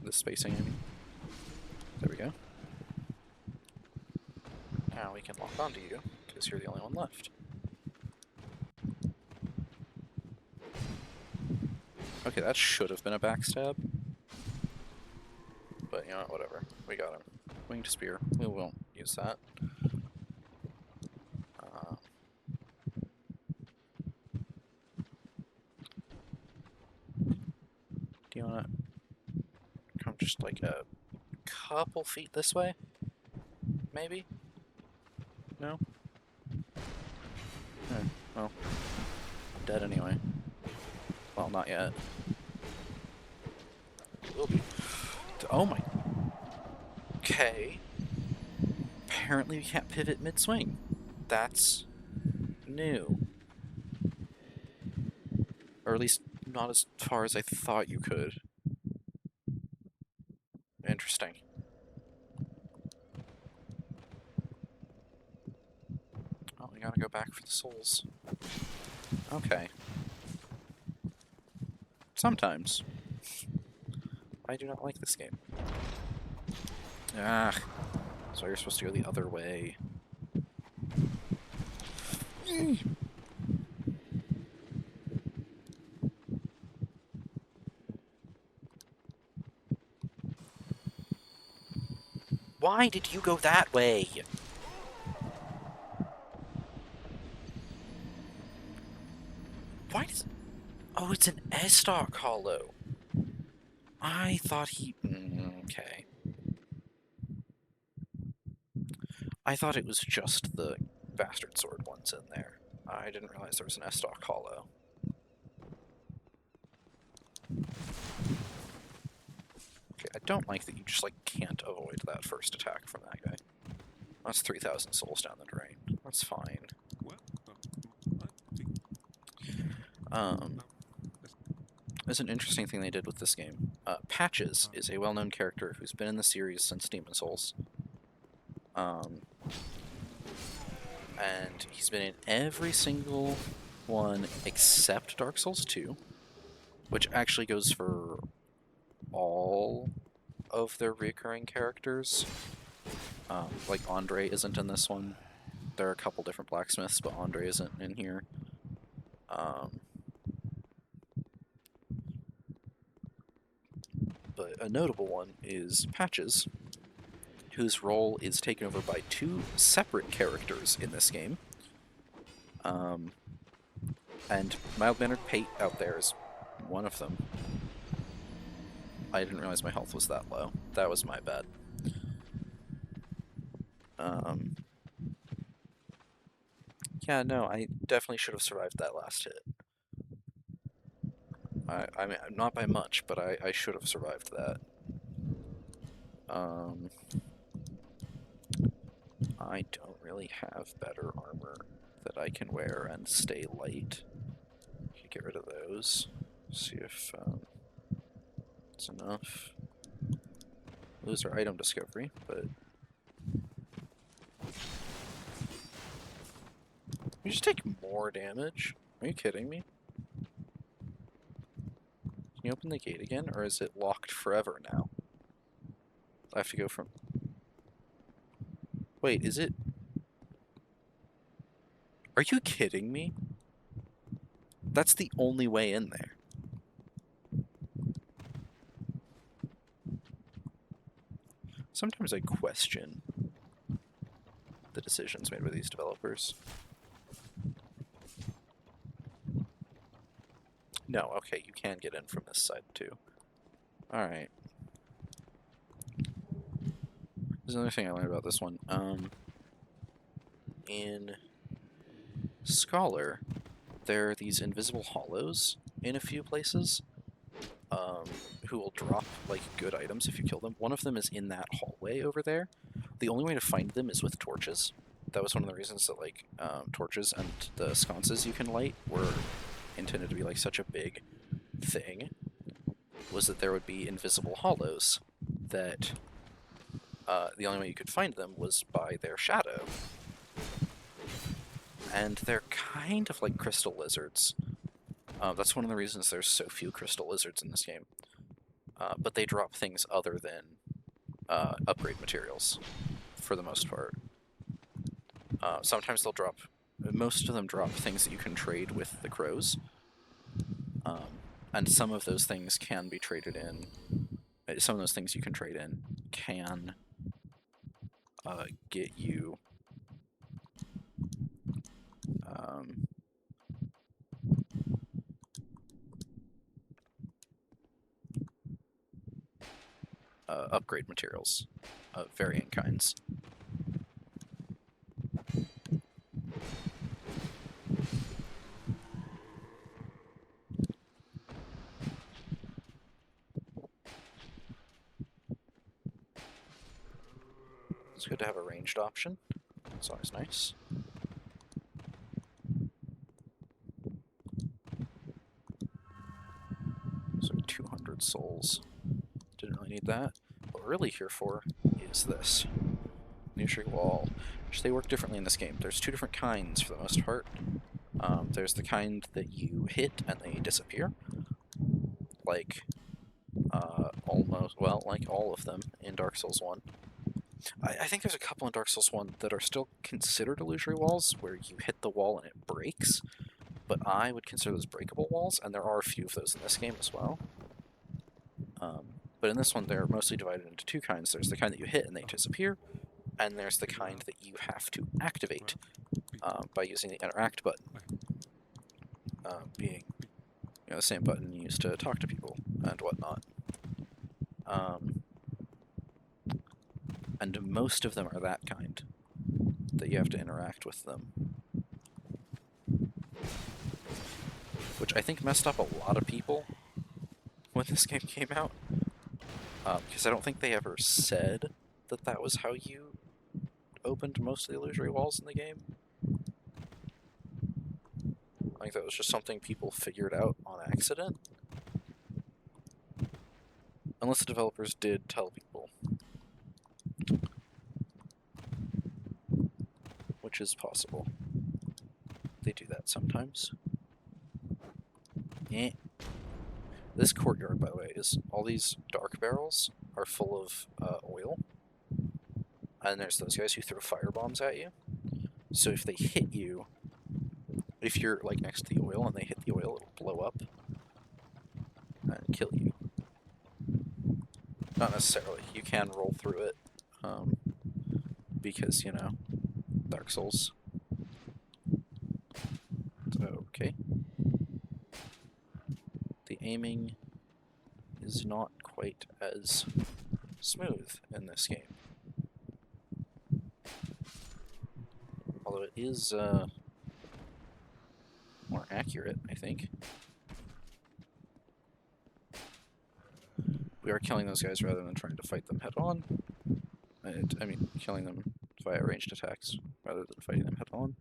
The spacing, I mean. There we go. Now we can lock onto you, because you're the only one left. Okay, that should have been a backstab. But, you know what, whatever. We got him. Winged spear. We won't use that. Do you want to come just like a couple feet this way? Maybe? No? Well, dead anyway. Well, not yet. Will be. Oh my. Okay. Apparently we can't pivot mid-swing. That's new. Or at least not as far as I thought you could. Interesting. Oh, we gotta go back for the souls. Okay. Sometimes. I do not like this game. Ah. So you're supposed to go the other way. Why did you go that way? Oh, it's an S-Stock hollow. I thought he... okay. I thought it was just the Bastard Sword ones in there. I didn't realize there was an S-Stock hollow. Okay, I don't like that you just, like, can't avoid that first attack from that guy. That's 3,000 souls down the drain. That's fine. Well, I think There's an interesting thing they did with this game. Patches is a well-known character who's been in the series since Demon Souls. And he's been in every single one except Dark Souls 2, which actually goes for all of their recurring characters. Like Andre isn't in this one. There are a couple different blacksmiths, but Andre isn't in here. But a notable one is Patches, whose role is taken over by two separate characters in this game. And Mild-Mannered Pate out there is one of them. I didn't realize my health was that low. That was my bad. Yeah, no, I definitely should have survived that last hit. I mean, not by much, but I should have survived that. I don't really have better armor that I can wear and stay light. Could get rid of those. See if it's enough. Lose our item discovery, but you just take more damage. Are you kidding me? Can you open the gate again, or is it locked forever now? I have to go from... Wait, is it... Are you kidding me? That's the only way in there. Sometimes I question the decisions made by these developers. No, okay, you can get in from this side too. Alright. There's another thing I learned about this one. In Scholar, there are these invisible hollows in a few places, who will drop, like, good items if you kill them. One of them is in that hallway over there. The only way to find them is with torches. That was one of the reasons that, like, torches and the sconces you can light were intended to be, like, such a big thing, was that there would be invisible hollows that the only way you could find them was by their shadow. And they're kind of like crystal lizards. That's one of the reasons there's so few crystal lizards in this game. But they drop things other than upgrade materials, for the most part. Sometimes they'll drop... Most of them drop things that you can trade with the crows. And some of those things can be traded in... Some of those things you can trade in can get you... upgrade materials of varying kinds. It's good to have a ranged option. It's always nice. So 200 souls. Didn't really need that. What we're really here for is this. Illusory wall. Which they work differently in this game. There's two different kinds for the most part. There's the kind that you hit and they disappear. Like, almost, well, like all of them in Dark Souls 1. I think there's a couple in Dark Souls 1 that are still considered illusory walls, where you hit the wall and it breaks, but I would consider those breakable walls, and there are a few of those in this game as well. But in this one, they're mostly divided into two kinds. There's the kind that you hit and they disappear, and there's the kind that you have to activate by using the interact button, being You know, the same button you use to talk to people and whatnot. And most of them are that kind, that you have to interact with them. Which I think messed up a lot of people when this game came out. Because I don't think they ever said that that was how you opened most of the illusory walls in the game. I think that was just something people figured out on accident. Unless the developers did tell people. Which is possible. They do that sometimes. Eh. This courtyard, by the way, is all these dark barrels are full of oil. And there's those guys who throw firebombs at you. So if they hit you, if you're like next to the oil and they hit the oil, it'll blow up and kill you. Not necessarily. You can roll through it, because, you know, Dark Souls. Okay. The aiming is not quite as smooth in this game. Although it is more accurate, I think. We are killing those guys rather than trying to fight them head-on. I mean, killing them via ranged attacks rather than fighting them head-on.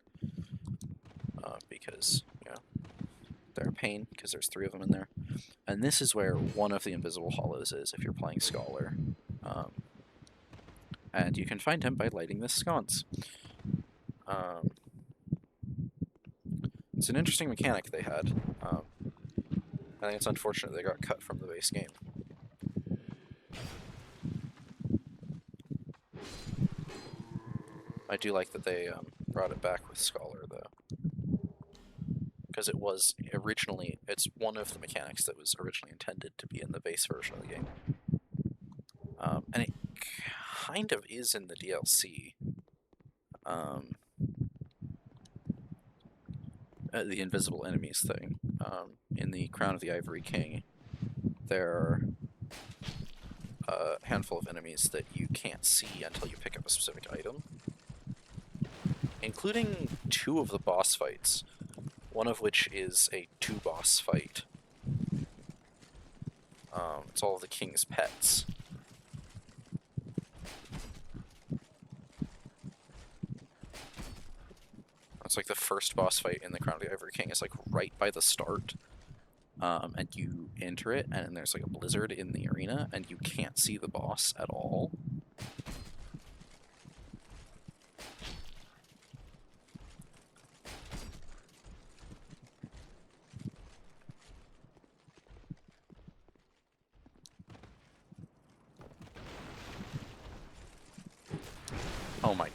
Because, you know, they're a pain, because there's 3 of them in there. And this is where one of the invisible hollows is if you're playing Scholar. And you can find him by lighting this sconce. It's an interesting mechanic they had. I think it's unfortunate they got cut from the base game. I do like that they brought it back with Scholar, though. Because it was originally, it's one of the mechanics that was originally intended to be in the base version of the game. And it kind of is in the DLC. The invisible enemies thing. In the Crown of the Ivory King, there are a handful of enemies that you can't see until you pick up a specific item. Including 2 of the boss fights, one of which is a 2-boss fight. It's all of the king's pets. It's like the first boss fight in the Crown of the Ivory King is like right by the start. And you enter it, and there's like a blizzard in the arena, and you can't see the boss at all. Oh my.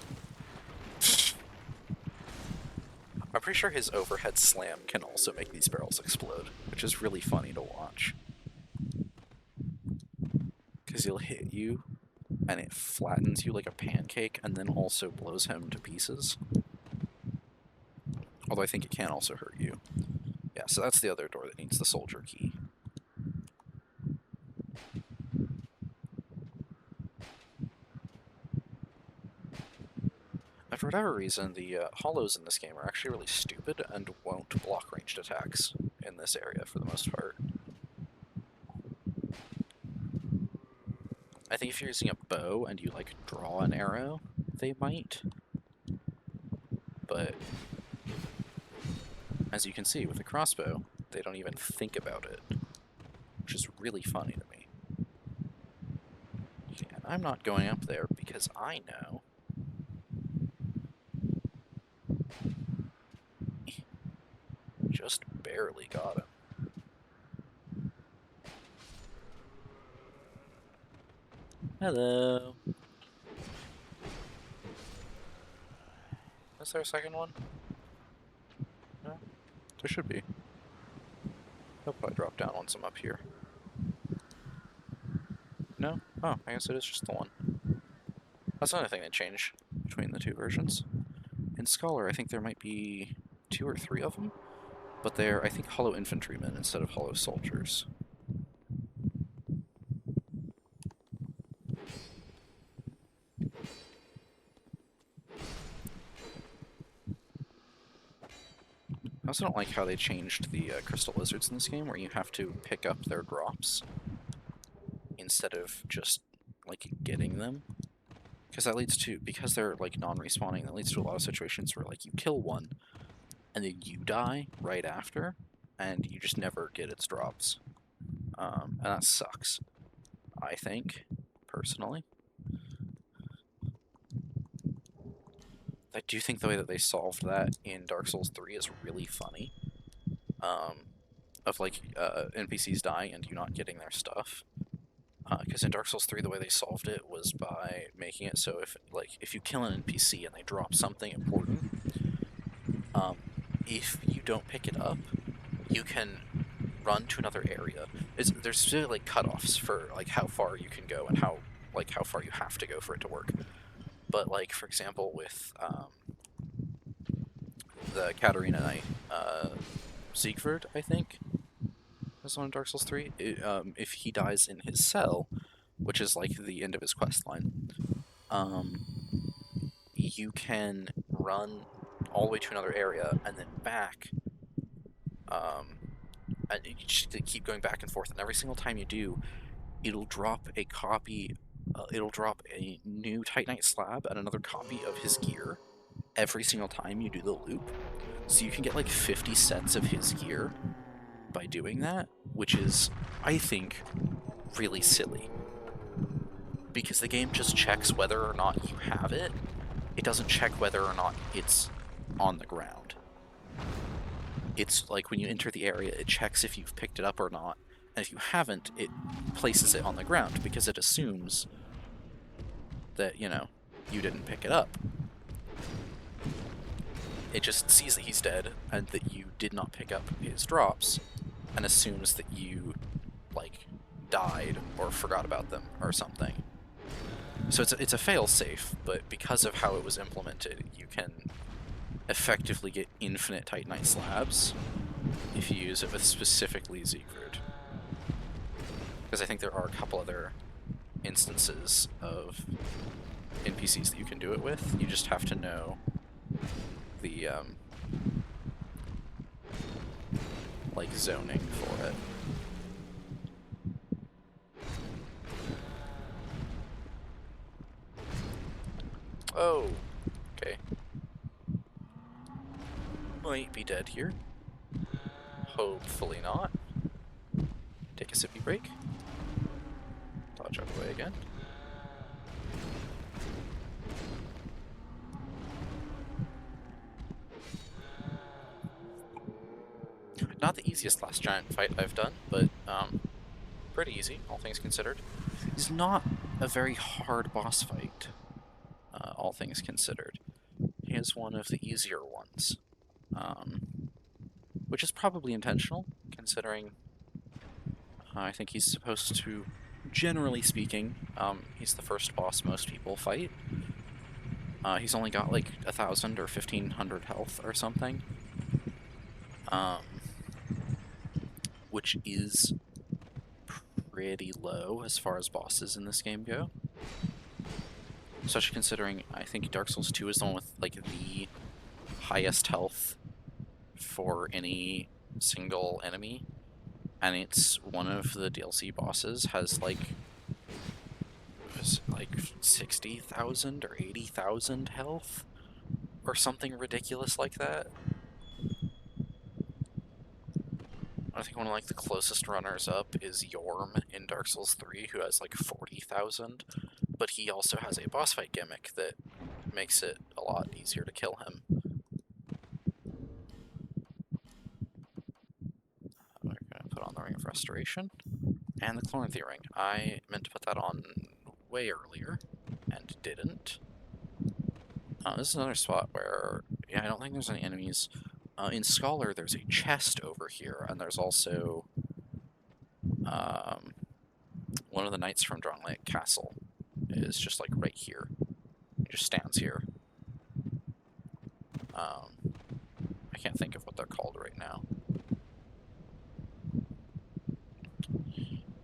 I'm pretty sure his overhead slam can also make these barrels explode, which is really funny to watch. Because he'll hit you, and it flattens you like a pancake, and then also blows him to pieces. Although I think it can also hurt you. Yeah, so that's the other door that needs the soldier key. And for whatever reason, the hollows in this game are actually really stupid and won't block ranged attacks in this area for the most part. I think if you're using a bow and you, like, draw an arrow, they might. But as you can see with the crossbow, they don't even think about it, which is really funny to me. And I'm not going up there because I know. Just barely got him. Hello. Is there a second one? No? There should be. He'll probably drop down once I'm up here. No? Oh, I guess it is just the one. That's another thing that changed between the 2 versions. In Scholar, I think there might be 2 or 3 of them. But they're, I think, hollow infantrymen instead of hollow soldiers. I also don't like how they changed the crystal lizards in this game, where you have to pick up their drops instead of just, like, getting them. Because that leads to, because they're, like, non-respawning, that leads to a lot of situations where, like, you kill one, and then you die right after, and you just never get its drops. And that sucks, I think, personally. I do think the way that they solved that in Dark Souls 3 is really funny. Of, like, NPCs dying and you not getting their stuff. Because in Dark Souls 3, the way they solved it was by making it so if you kill an NPC and they drop something important, if you don't pick it up, you can run to another area. There's still, like, cutoffs for, like, how far you can go and how far you have to go for it to work. But, like, for example, with the Katarina Knight, Siegfried, I think, is on Dark Souls 3. If he dies in his cell, which is, like, the end of his quest line, you can run all the way to another area and then back, and you just keep going back and forth, and every single time you do, it'll drop a copy, it'll drop a new Titanite slab and another copy of his gear every single time you do the loop. So you can get, like, 50 sets of his gear by doing that, which is, I think, really silly. Because the game just checks whether or not you have it. It doesn't check whether or not it's on the ground. It's like when you enter the area, it checks if you've picked it up or not, and if you haven't, it places it on the ground, because it assumes that, you know, you didn't pick it up. It just sees that he's dead, and that you did not pick up his drops, and assumes that you, like, died or forgot about them or something. So it's a fail-safe, but because of how it was implemented, you can effectively get infinite Titanite slabs if you use it with specifically Siegfried. Because I think there are a couple other instances of NPCs that you can do it with. You just have to know the, like, zoning for it. Oh, okay. Might be dead here. Hopefully not. Take a sippy break. Dodge out of the way again. Not the easiest last giant fight I've done, but pretty easy, all things considered. It's not a very hard boss fight, all things considered. He is one of the easier ones, which is probably intentional, considering I think he's supposed to, generally speaking, he's the first boss most people fight. He's only got like 1,000 or 1,500 health or something, which is pretty low as far as bosses in this game go. Especially considering I think Dark Souls 2 is the one with like the highest health for any single enemy, and it's one of the DLC bosses has like 60,000 or 80,000 health or something ridiculous like that. I think one of like the closest runners up is Yorm in Dark Souls 3, who has like 40,000, but he also has a boss fight gimmick that makes it a lot easier to kill him. We're gonna put on the Ring of Restoration and the Chloranthy Ring. I meant to put that on way earlier and didn't. This is another spot where, yeah, I don't think there's any enemies. In Scholar, there's a chest over here, and there's also one of the knights from Drangleic Castle is just like right here. He just stands here. I can't think of what they're called right now.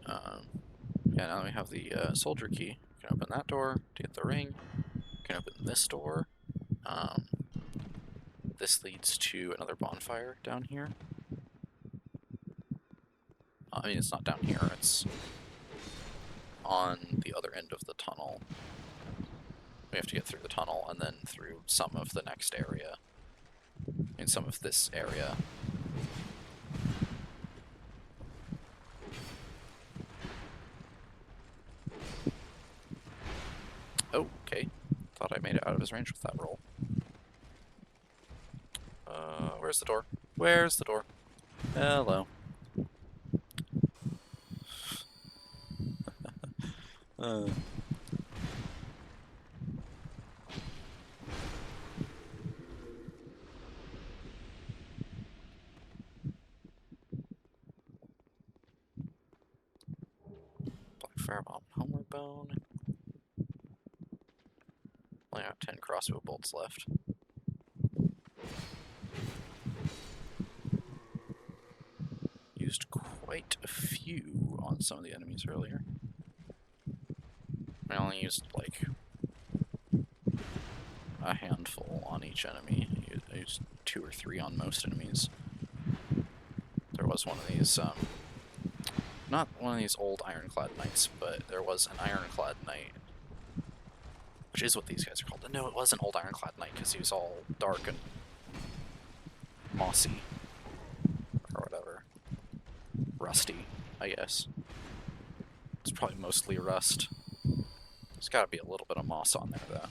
Yeah, now we have the soldier key. We can open that door to get the ring. We can open this door. This leads to another bonfire down here. I mean, it's not down here, it's on the other end of the tunnel. We have to get through the tunnel and then through some of the next area. And some of this area. Oh, okay. Thought I made it out of his range with that roll. Where's the door? Where's the door? Hello. uh. Black Firebomb, Homeward Bone. Only got 10 crossbow bolts left. Used quite a few on some of the enemies earlier. I only used like a handful on each enemy. I used 2 or 3 on most enemies. There was one of these, not one of these old ironclad knights, but there was an ironclad knight, which is what these guys are called. No, it was an old ironclad knight because he was all dark and mossy, or whatever. Rusty, I guess. It's probably mostly rust. There's gotta be a little bit of moss on there, though.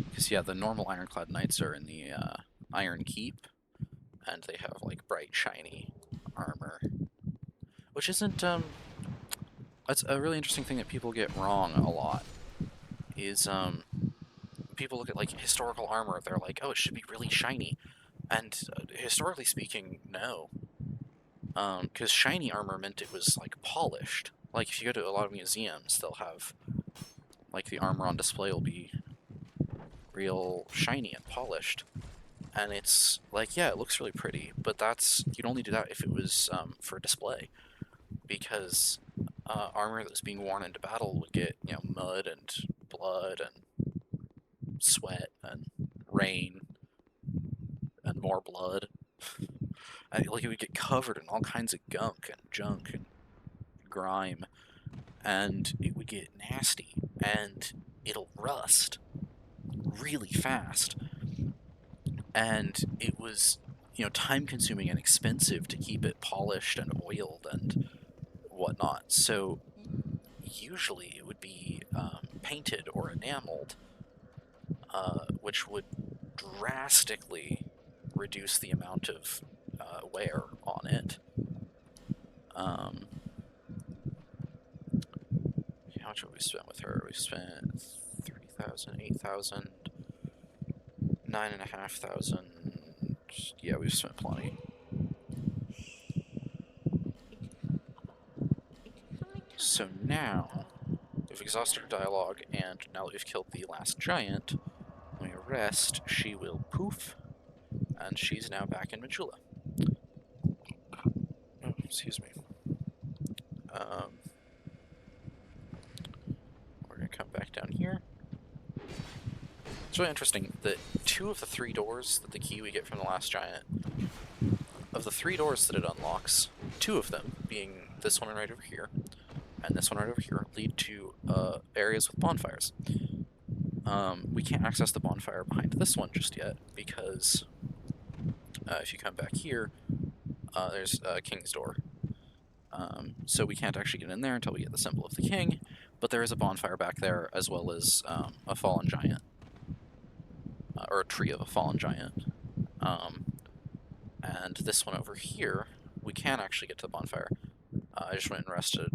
Because, yeah, the normal ironclad knights are in the Iron Keep, and they have, like, bright, shiny armor. Which isn't, that's a really interesting thing that people get wrong a lot, is, people look at, like, historical armor, they're like, oh, it should be really shiny. And, historically speaking, no. Because shiny armor meant it was, like, polished. Like, if you go to a lot of museums, they'll have, like, the armor on display will be real shiny and polished. And it's, like, yeah, it looks really pretty, but you'd only do that if it was, for display. Because, armor that was being worn into battle would get, you know, mud and blood and sweat and rain and more blood. Like, it would get covered in all kinds of gunk and junk and grime, and it would get nasty, and it'll rust really fast. And it was, you know, time-consuming and expensive to keep it polished and oiled and whatnot. So usually it would be painted or enameled, which would drastically reduce the amount of wear on it. How much have we spent with her? We spent 3,000, 8,000, 9,500. Yeah, we've spent plenty. So now, we've exhausted her dialogue, and now that we've killed the last giant, when we rest, she will poof, and she's now back in Majula. Oh, excuse me. We're going to come back down here. It's really interesting that 2 of the 3 doors that the key we get from the last giant, of the 3 doors that it unlocks, 2 of them, being this one right over here, and this one right over here, lead to areas with bonfires. We can't access the bonfire behind this one just yet, because if you come back here, there's King's Door. So we can't actually get in there until we get the symbol of the king, but there is a bonfire back there, as well as a fallen giant. Or a tree of a fallen giant. And this one over here, we can actually get to the bonfire. I just went and rested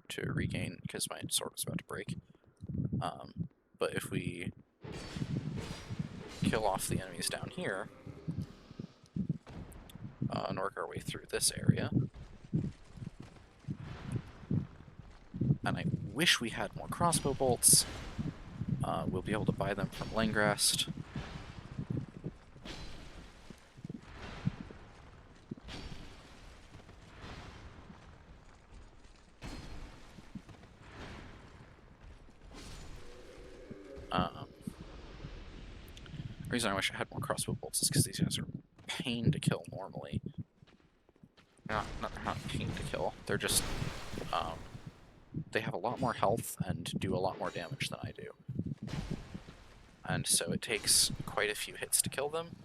to regain, because my sword was about to break. But if we kill off the enemies down here, and work our way through this area, and I wish we had more crossbow bolts. We'll be able to buy them from Langrest. The reason I wish I had more crossbow bolts is because these guys are a pain to kill normally. Not a pain to kill. They're just, they have a lot more health and do a lot more damage than I do. And so it takes quite a few hits to kill them,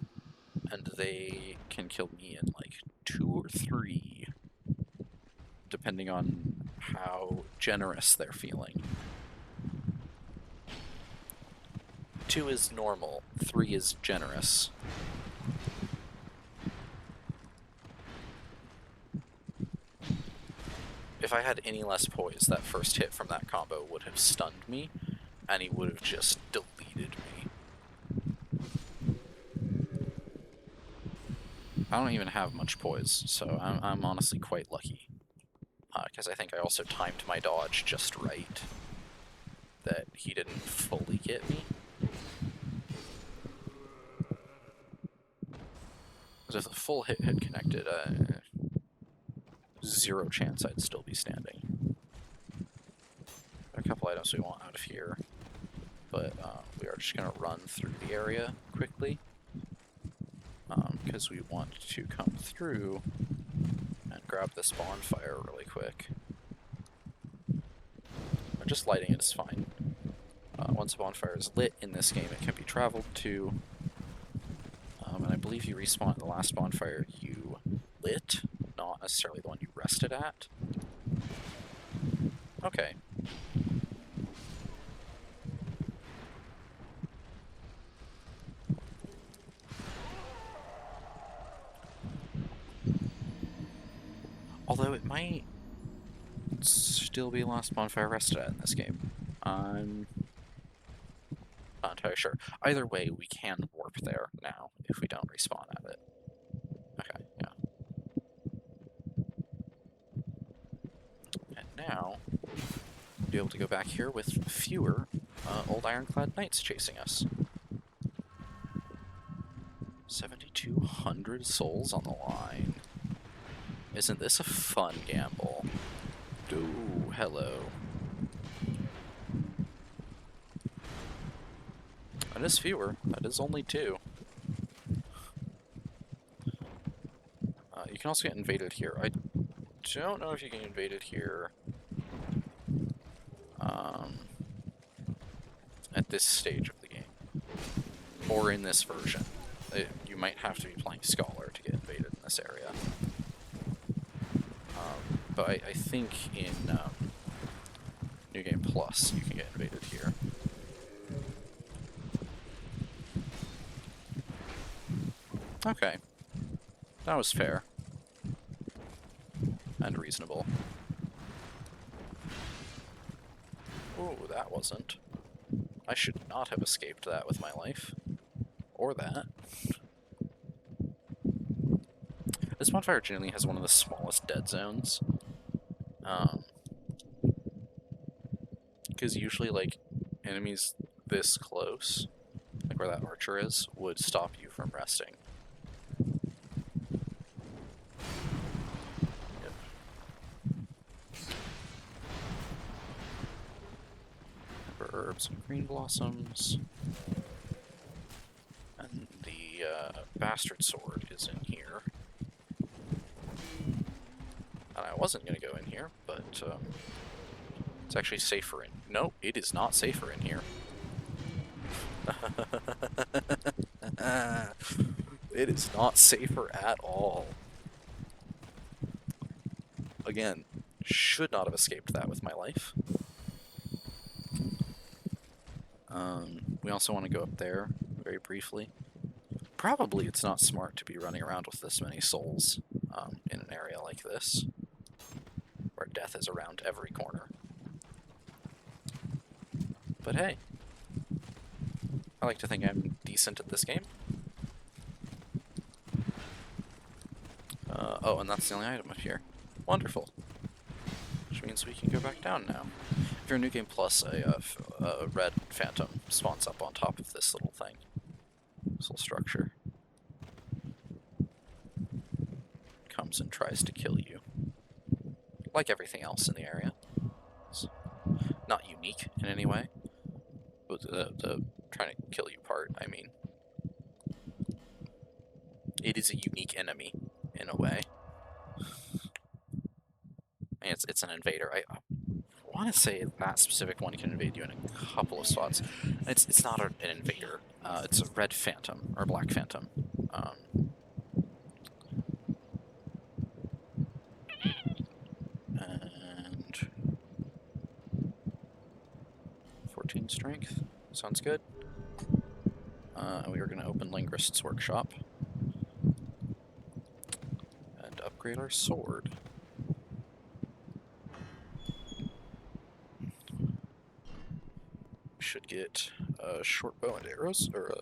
and they can kill me in like 2 or 3, depending on how generous they're feeling. 2 is normal, 3 is generous. If I had any less poise, that first hit from that combo would have stunned me, and he would have just deleted me. I don't even have much poise, so I'm honestly quite lucky. Because I think I also timed my dodge just right, that he didn't fully get me. Because if the full hit had connected, 0 chance I'd still be standing. There are a couple items we want out of here, but we are just going to run through the area quickly, because we want to come through and grab this bonfire really quick. Just lighting it is fine. Once a bonfire is lit in this game, it can be traveled to, and I believe you respawn at the last bonfire you lit, not necessarily the one you rested at. Okay. Although it might still be last bonfire rested at in this game. I'm not entirely sure. Either way, we can warp there now if we don't respawn at it. Okay, yeah. And now, we'll be able to go back here with fewer old ironclad knights chasing us. 7,200 souls on the line. Isn't this a fun gamble? Ooh, hello. That is fewer. That is only 2. You can also get invaded here. I don't know if you can get invaded here at this stage of the game, or in this version. You might have to be playing Scholar to get invaded in this area. But I think in New Game Plus you can get invaded here. Okay. That was fair. And reasonable. Oh, that wasn't. I should not have escaped that with my life. Or that. This bonfire generally has one of the smallest dead zones. Because usually, like, enemies this close, like where that archer is, would stop you from resting. Yep. Herbs and green blossoms. And the bastard sword is in here. And I wasn't going to go in here, but it's actually safer in... No, it is not safer in here. It is not safer at all. Again, should not have escaped that with my life. We also want to go up there very briefly. Probably it's not smart to be running around with this many souls in an area like this, where death is around every corner. But hey, I like to think I'm decent at this game. Oh, and that's the only item up here. Wonderful. Which means we can go back down now. If you're a New Game Plus, a red phantom spawns up on top of this little thing. This little structure. Comes and tries to kill you. Like everything else in the area. It's not unique in any way. But the trying to kill you part, I mean. It is a unique enemy, in a way. And it's an invader. I want to say that specific one can invade you in a couple of spots. It's not an invader. It's a red phantom, or black phantom. And 14 strength. Sounds good. We are going to open Linguist's workshop. And upgrade our sword. Should get short bow and arrows, or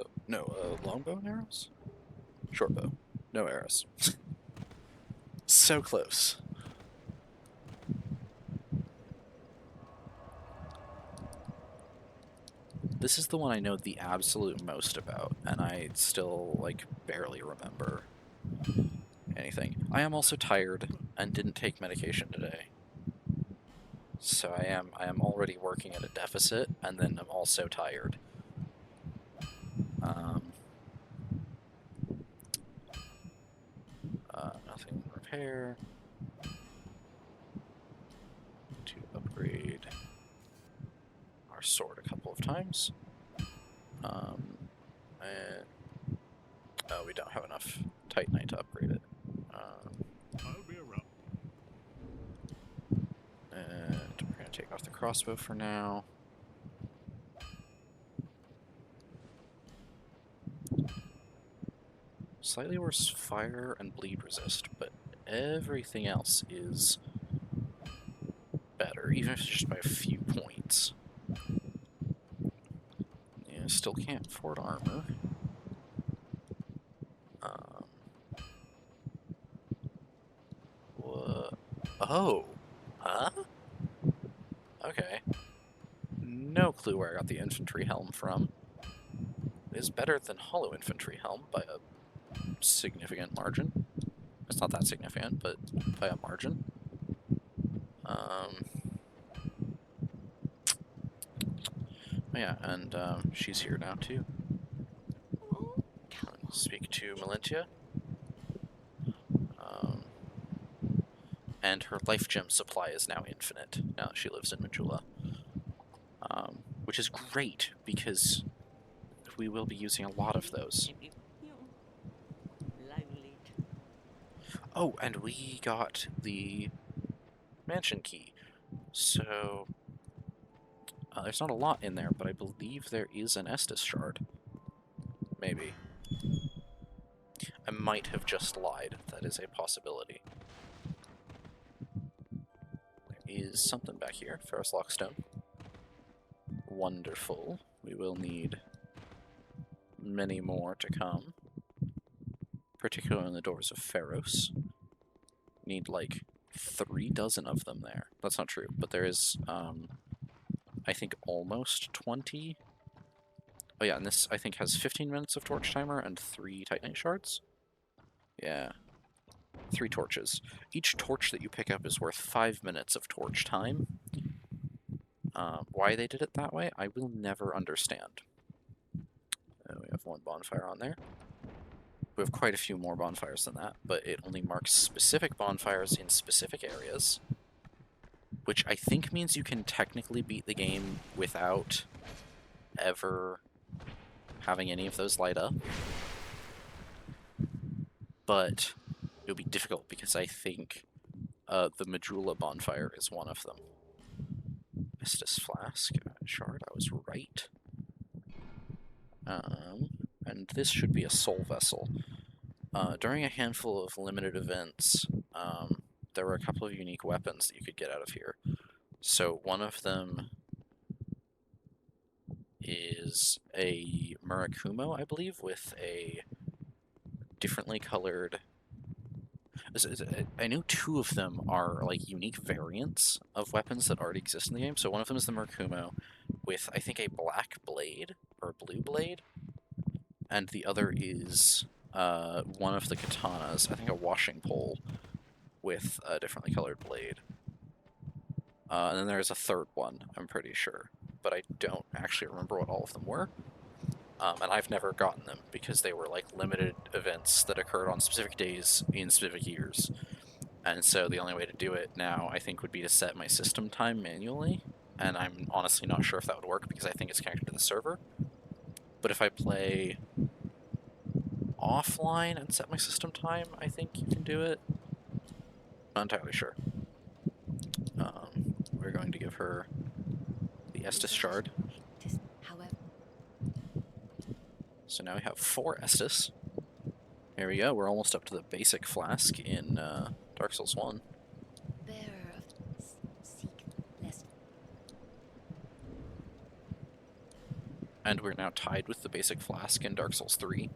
long bow and arrows? Short bow. No arrows. So close. This is the one I know the absolute most about, and I still, like, barely remember anything. I am also tired and didn't take medication today. So I am already working at a deficit, and then I'm also tired. Nothing repair. To upgrade our sword a couple of times. And we don't have enough Titanite to upgrade it. I'll be around. And we're going to take off the crossbow for now. Slightly worse fire and bleed resist, but everything else is better, even if it's just by a few points. Yeah, still can't afford armor. What? Oh! Huh? Okay. No clue where I got the infantry helm from. It is better than hollow infantry helm by a significant margin. It's not that significant, but by a margin. Yeah, and she's here now too. Speak to Melintia. And her life gem supply is now infinite, now that she lives in Majula. Which is great, because we will be using a lot of those. Oh, and we got the mansion key. So, there's not a lot in there, but I believe there is an Estus shard. Maybe. I might have just lied. That is a possibility. There is something back here. Ferrous Lockstone. Wonderful. We will need many more to come. Particularly in the doors of Pharos. Need like 3 dozen of them there. That's not true, but there is, I think almost 20. Oh yeah, and this I think has 15 minutes of torch timer and 3 Titanite shards. Yeah. 3 torches. Each torch that you pick up is worth 5 minutes of torch time. Why they did it that way, I will never understand. We have 1 bonfire on there. We have quite a few more bonfires than that, but it only marks specific bonfires in specific areas, which I think means you can technically beat the game without ever having any of those light up. But it'll be difficult because I think the Majula bonfire is one of them. Estus flask, shard, I was right. And this should be a soul vessel. During a handful of limited events, there were a couple of unique weapons that you could get out of here. So one of them is a Murakumo, I believe, with a differently colored... I know 2 of them are like unique variants of weapons that already exist in the game. So one of them is the Murakumo with, I think, a black blade, or a blue blade. And the other is one of the katanas, I think a washing pole, with a differently colored blade. And then there's a third one, I'm pretty sure. But I don't actually remember what all of them were. And I've never gotten them because they were like limited events that occurred on specific days in specific years. And so the only way to do it now, I think, would be to set my system time manually. And I'm honestly not sure if that would work because I think it's connected to the server. But if I play offline and set my system time, I think you can do it. Not entirely sure. We're going to give her the Estus shard. However, So now we have 4 Estus. Here we go, we're almost up to the basic flask in Dark Souls 1. bearer of seek less. And we're now tied with the basic flask in Dark Souls 3.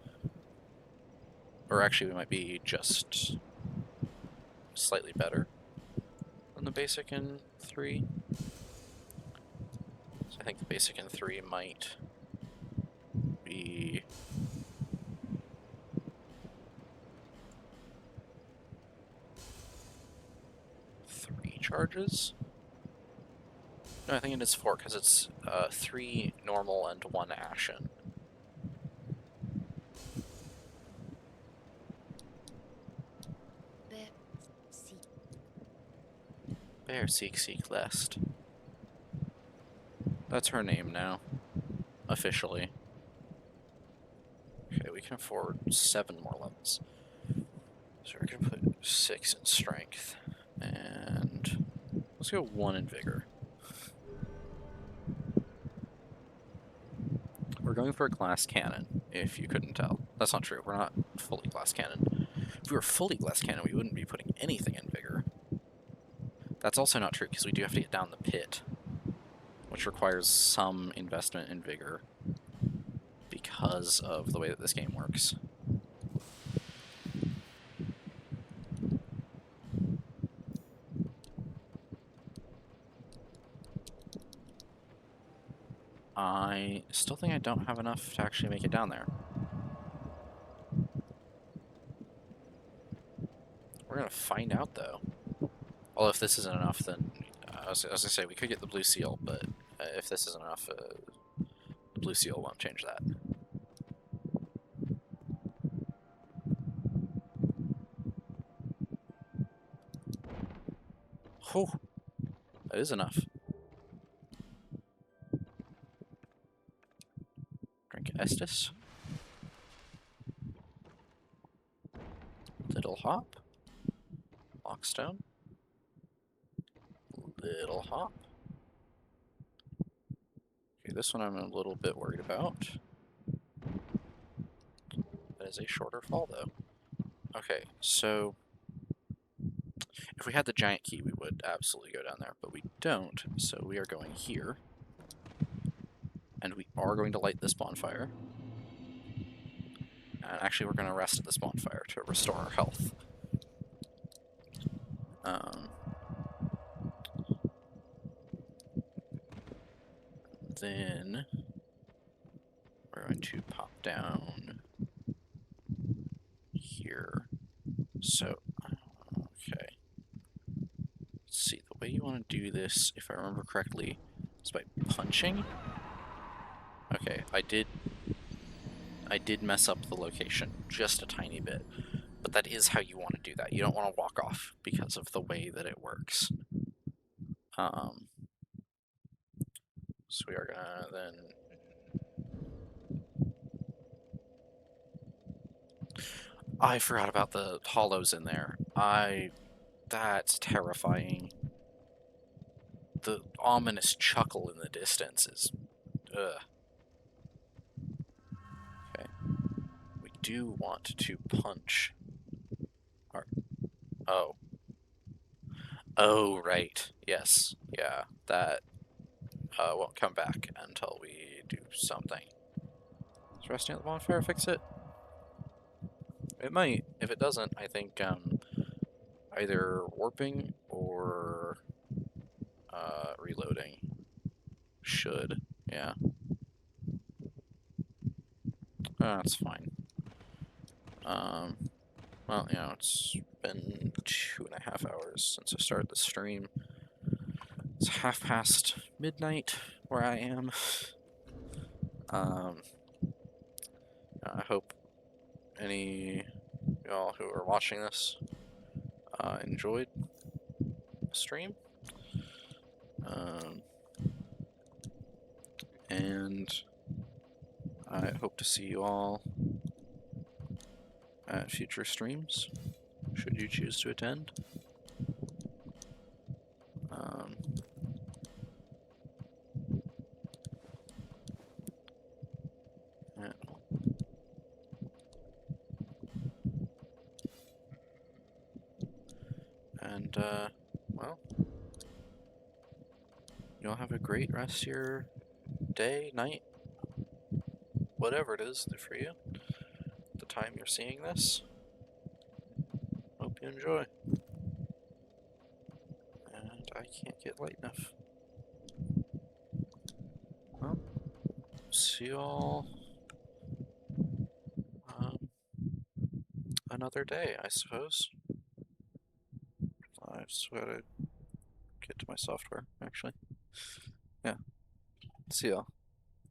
Or actually, we might be just slightly better than the basic in 3. So I think the basic in 3 might be... charges? No, I think it is 4 because it's 3 normal and 1 ashen. Bear seek. Bear seek lest. That's her name now, officially. Okay, we can afford 7 more levels. So we're gonna put 6 in strength, and let's go 1 in vigor. We're going for a glass cannon, if you couldn't tell. That's not true, we're not fully glass cannon. If we were fully glass cannon, we wouldn't be putting anything in vigor. That's also not true, because we do have to get down the pit, which requires some investment in vigor because of the way that this game works. I still think I don't have enough to actually make it down there. We're gonna find out, though. Well, if this isn't enough, then I was gonna say we could get the blue seal, but if this isn't enough, the blue seal won't change that. Whew, that is enough. Drink Estus. Little hop. Lockstone. Little hop. Okay, this one I'm a little bit worried about. That is a shorter fall, though. Okay, so if we had the giant key, we would absolutely go down there, but we don't, so we are going here. And we are going to light this bonfire. And actually, we're going to rest at this bonfire to restore our health. Then we're going to pop down here. So, okay. Let's see, the way you want to do this, if I remember correctly, is by punching. Okay, I did mess up the location just a tiny bit, but that is how you want to do that. You don't want to walk off because of the way that it works. So we are gonna then... I forgot about the hollows in there. That's terrifying. The ominous chuckle in the distance is... ugh. Okay. We do want to punch our... Oh. Oh, right. Yes. Yeah, that won't come back until we do something. Does resting at the bonfire fix it? It might. If it doesn't, I think either warping or reloading should. Yeah. That's fine. Well, you know, it's been 2.5 hours since I started the stream. It's 1/2 past midnight where I am. I hope any y'all who are watching this enjoyed the stream. And I hope to see you all at future streams, should you choose to attend. And well, you'll have a great rest of your day, night, whatever it is for you, the time you're seeing this. Hope you enjoy. And I can't get light enough. Well, see you all another day, I suppose. I just gotta get to my software, actually. Yeah. See y'all.